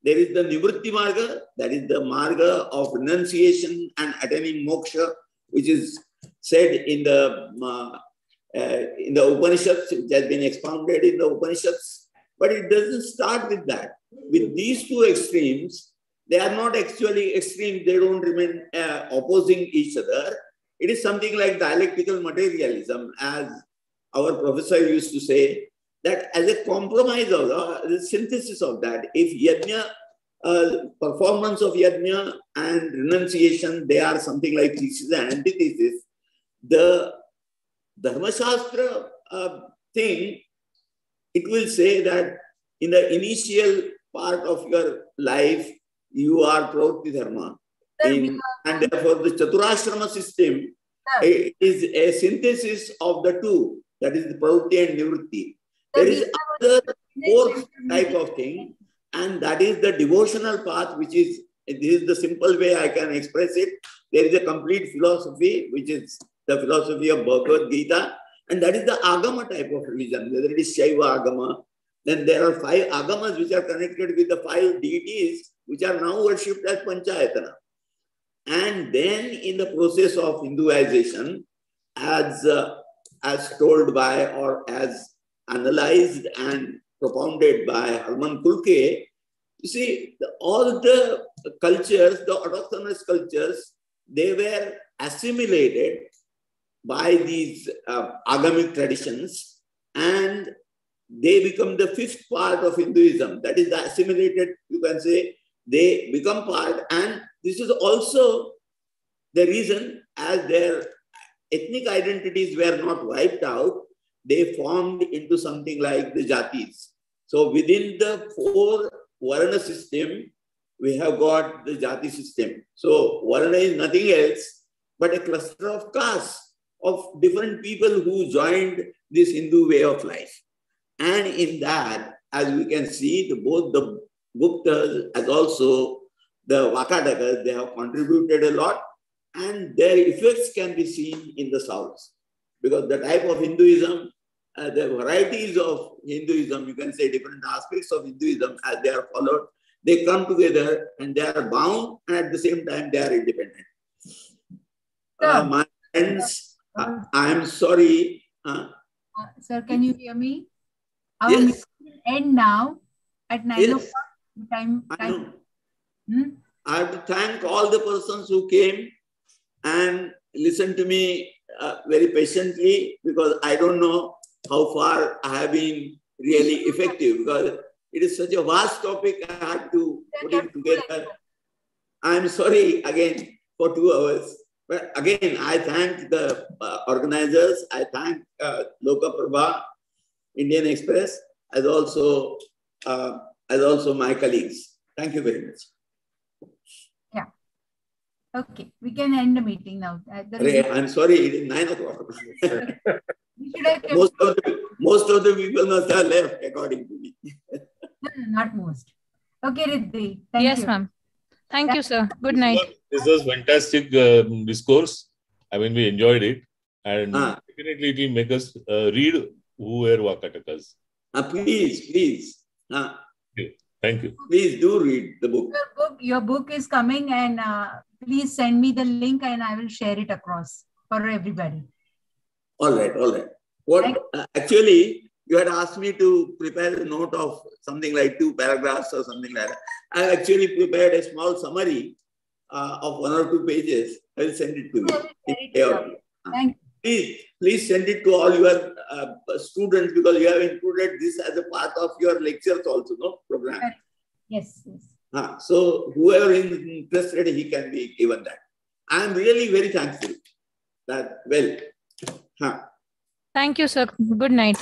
There is the Nivritti Marga, that is the Marga of renunciation and attaining moksha, which is said in the Upanishads, which has been expounded in the Upanishads. But it doesn't start with that. With these 2 extremes, they are not actually extremes, they don't remain opposing each other. It is something like dialectical materialism, as our professor used to say, that as a compromise of the synthesis of that, if yajna, performance of yajna and renunciation, they are something like thesis and antithesis, the Dharmashastra thing, it will say that in the initial part of your life, you are Pravritti Dharma. And therefore, the Chaturashrama system is a synthesis of the 2, that is the Pravritti and Nivritti. There is another 4th type of thing, And that is the devotional path, which is, this is the simple way I can express it. There is a complete philosophy, which is the philosophy of Bhagavad Gita. And that is the Agama type of religion, whether it is Shaiva Agama. Then there are 5 Agamas which are connected with the 5 deities, which are now worshipped as Panchayatana. And then in the process of Hinduization, as told by or as analyzed and propounded by Harman Kulke, you see, all the cultures, the autochthonous cultures, they were assimilated by these agamic traditions, and they become the 5th part of Hinduism. That is the assimilated, you can say, they become part. And this is also the reason, as their ethnic identities were not wiped out, they formed into something like the jatis. So within the 4 Varna system, we have got the jati system. So Varna is nothing else but a cluster of castes of different people who joined this Hindu way of life. And in that, as we can see, both the Guptas as also the Vakatakas, they have contributed a lot, and their effects can be seen in the south. Because the type of Hinduism, the varieties of Hinduism, you can say different aspects of Hinduism as they are followed, they come together and they are bound, and at the same time they are independent. My friends, I am sorry. Sir, can you hear me? Our Yes. meeting will end now at 9 Yes. o'clock. Time. I have to thank all the persons who came and listened to me very patiently, because I don't know how far I have been really effective, because it is such a vast topic I had to put it together. I'm sorry again for 2 hours. But again, I thank the organizers. I thank Loka Prabha, Indian Express, as also my colleagues. Thank you very much. Yeah. Okay, we can end the meeting now. I'm sorry, it is 9 o'clock. most of the people must have left, according to me. No, not most. Okay, Riddhi. Thank you. Yes, ma'am. Thank you, sir. Good night. This was fantastic discourse. I mean, we enjoyed it. And definitely it will make us read who were Vakatakas. Please. Okay. Thank you. Please do read the book. Your book is coming, and please send me the link and I will share it across for everybody. All right. Actually, you had asked me to prepare a note of something like 2 paragraphs or something like that. I actually prepared a small summary of 1 or 2 pages. I will send it to you. Thank you. Please send it to all your students, because you have included this as a part of your lectures also, no? Program. Yes. So whoever is interested, he can be given that. I am really very thankful that, Thank you, sir. Good night.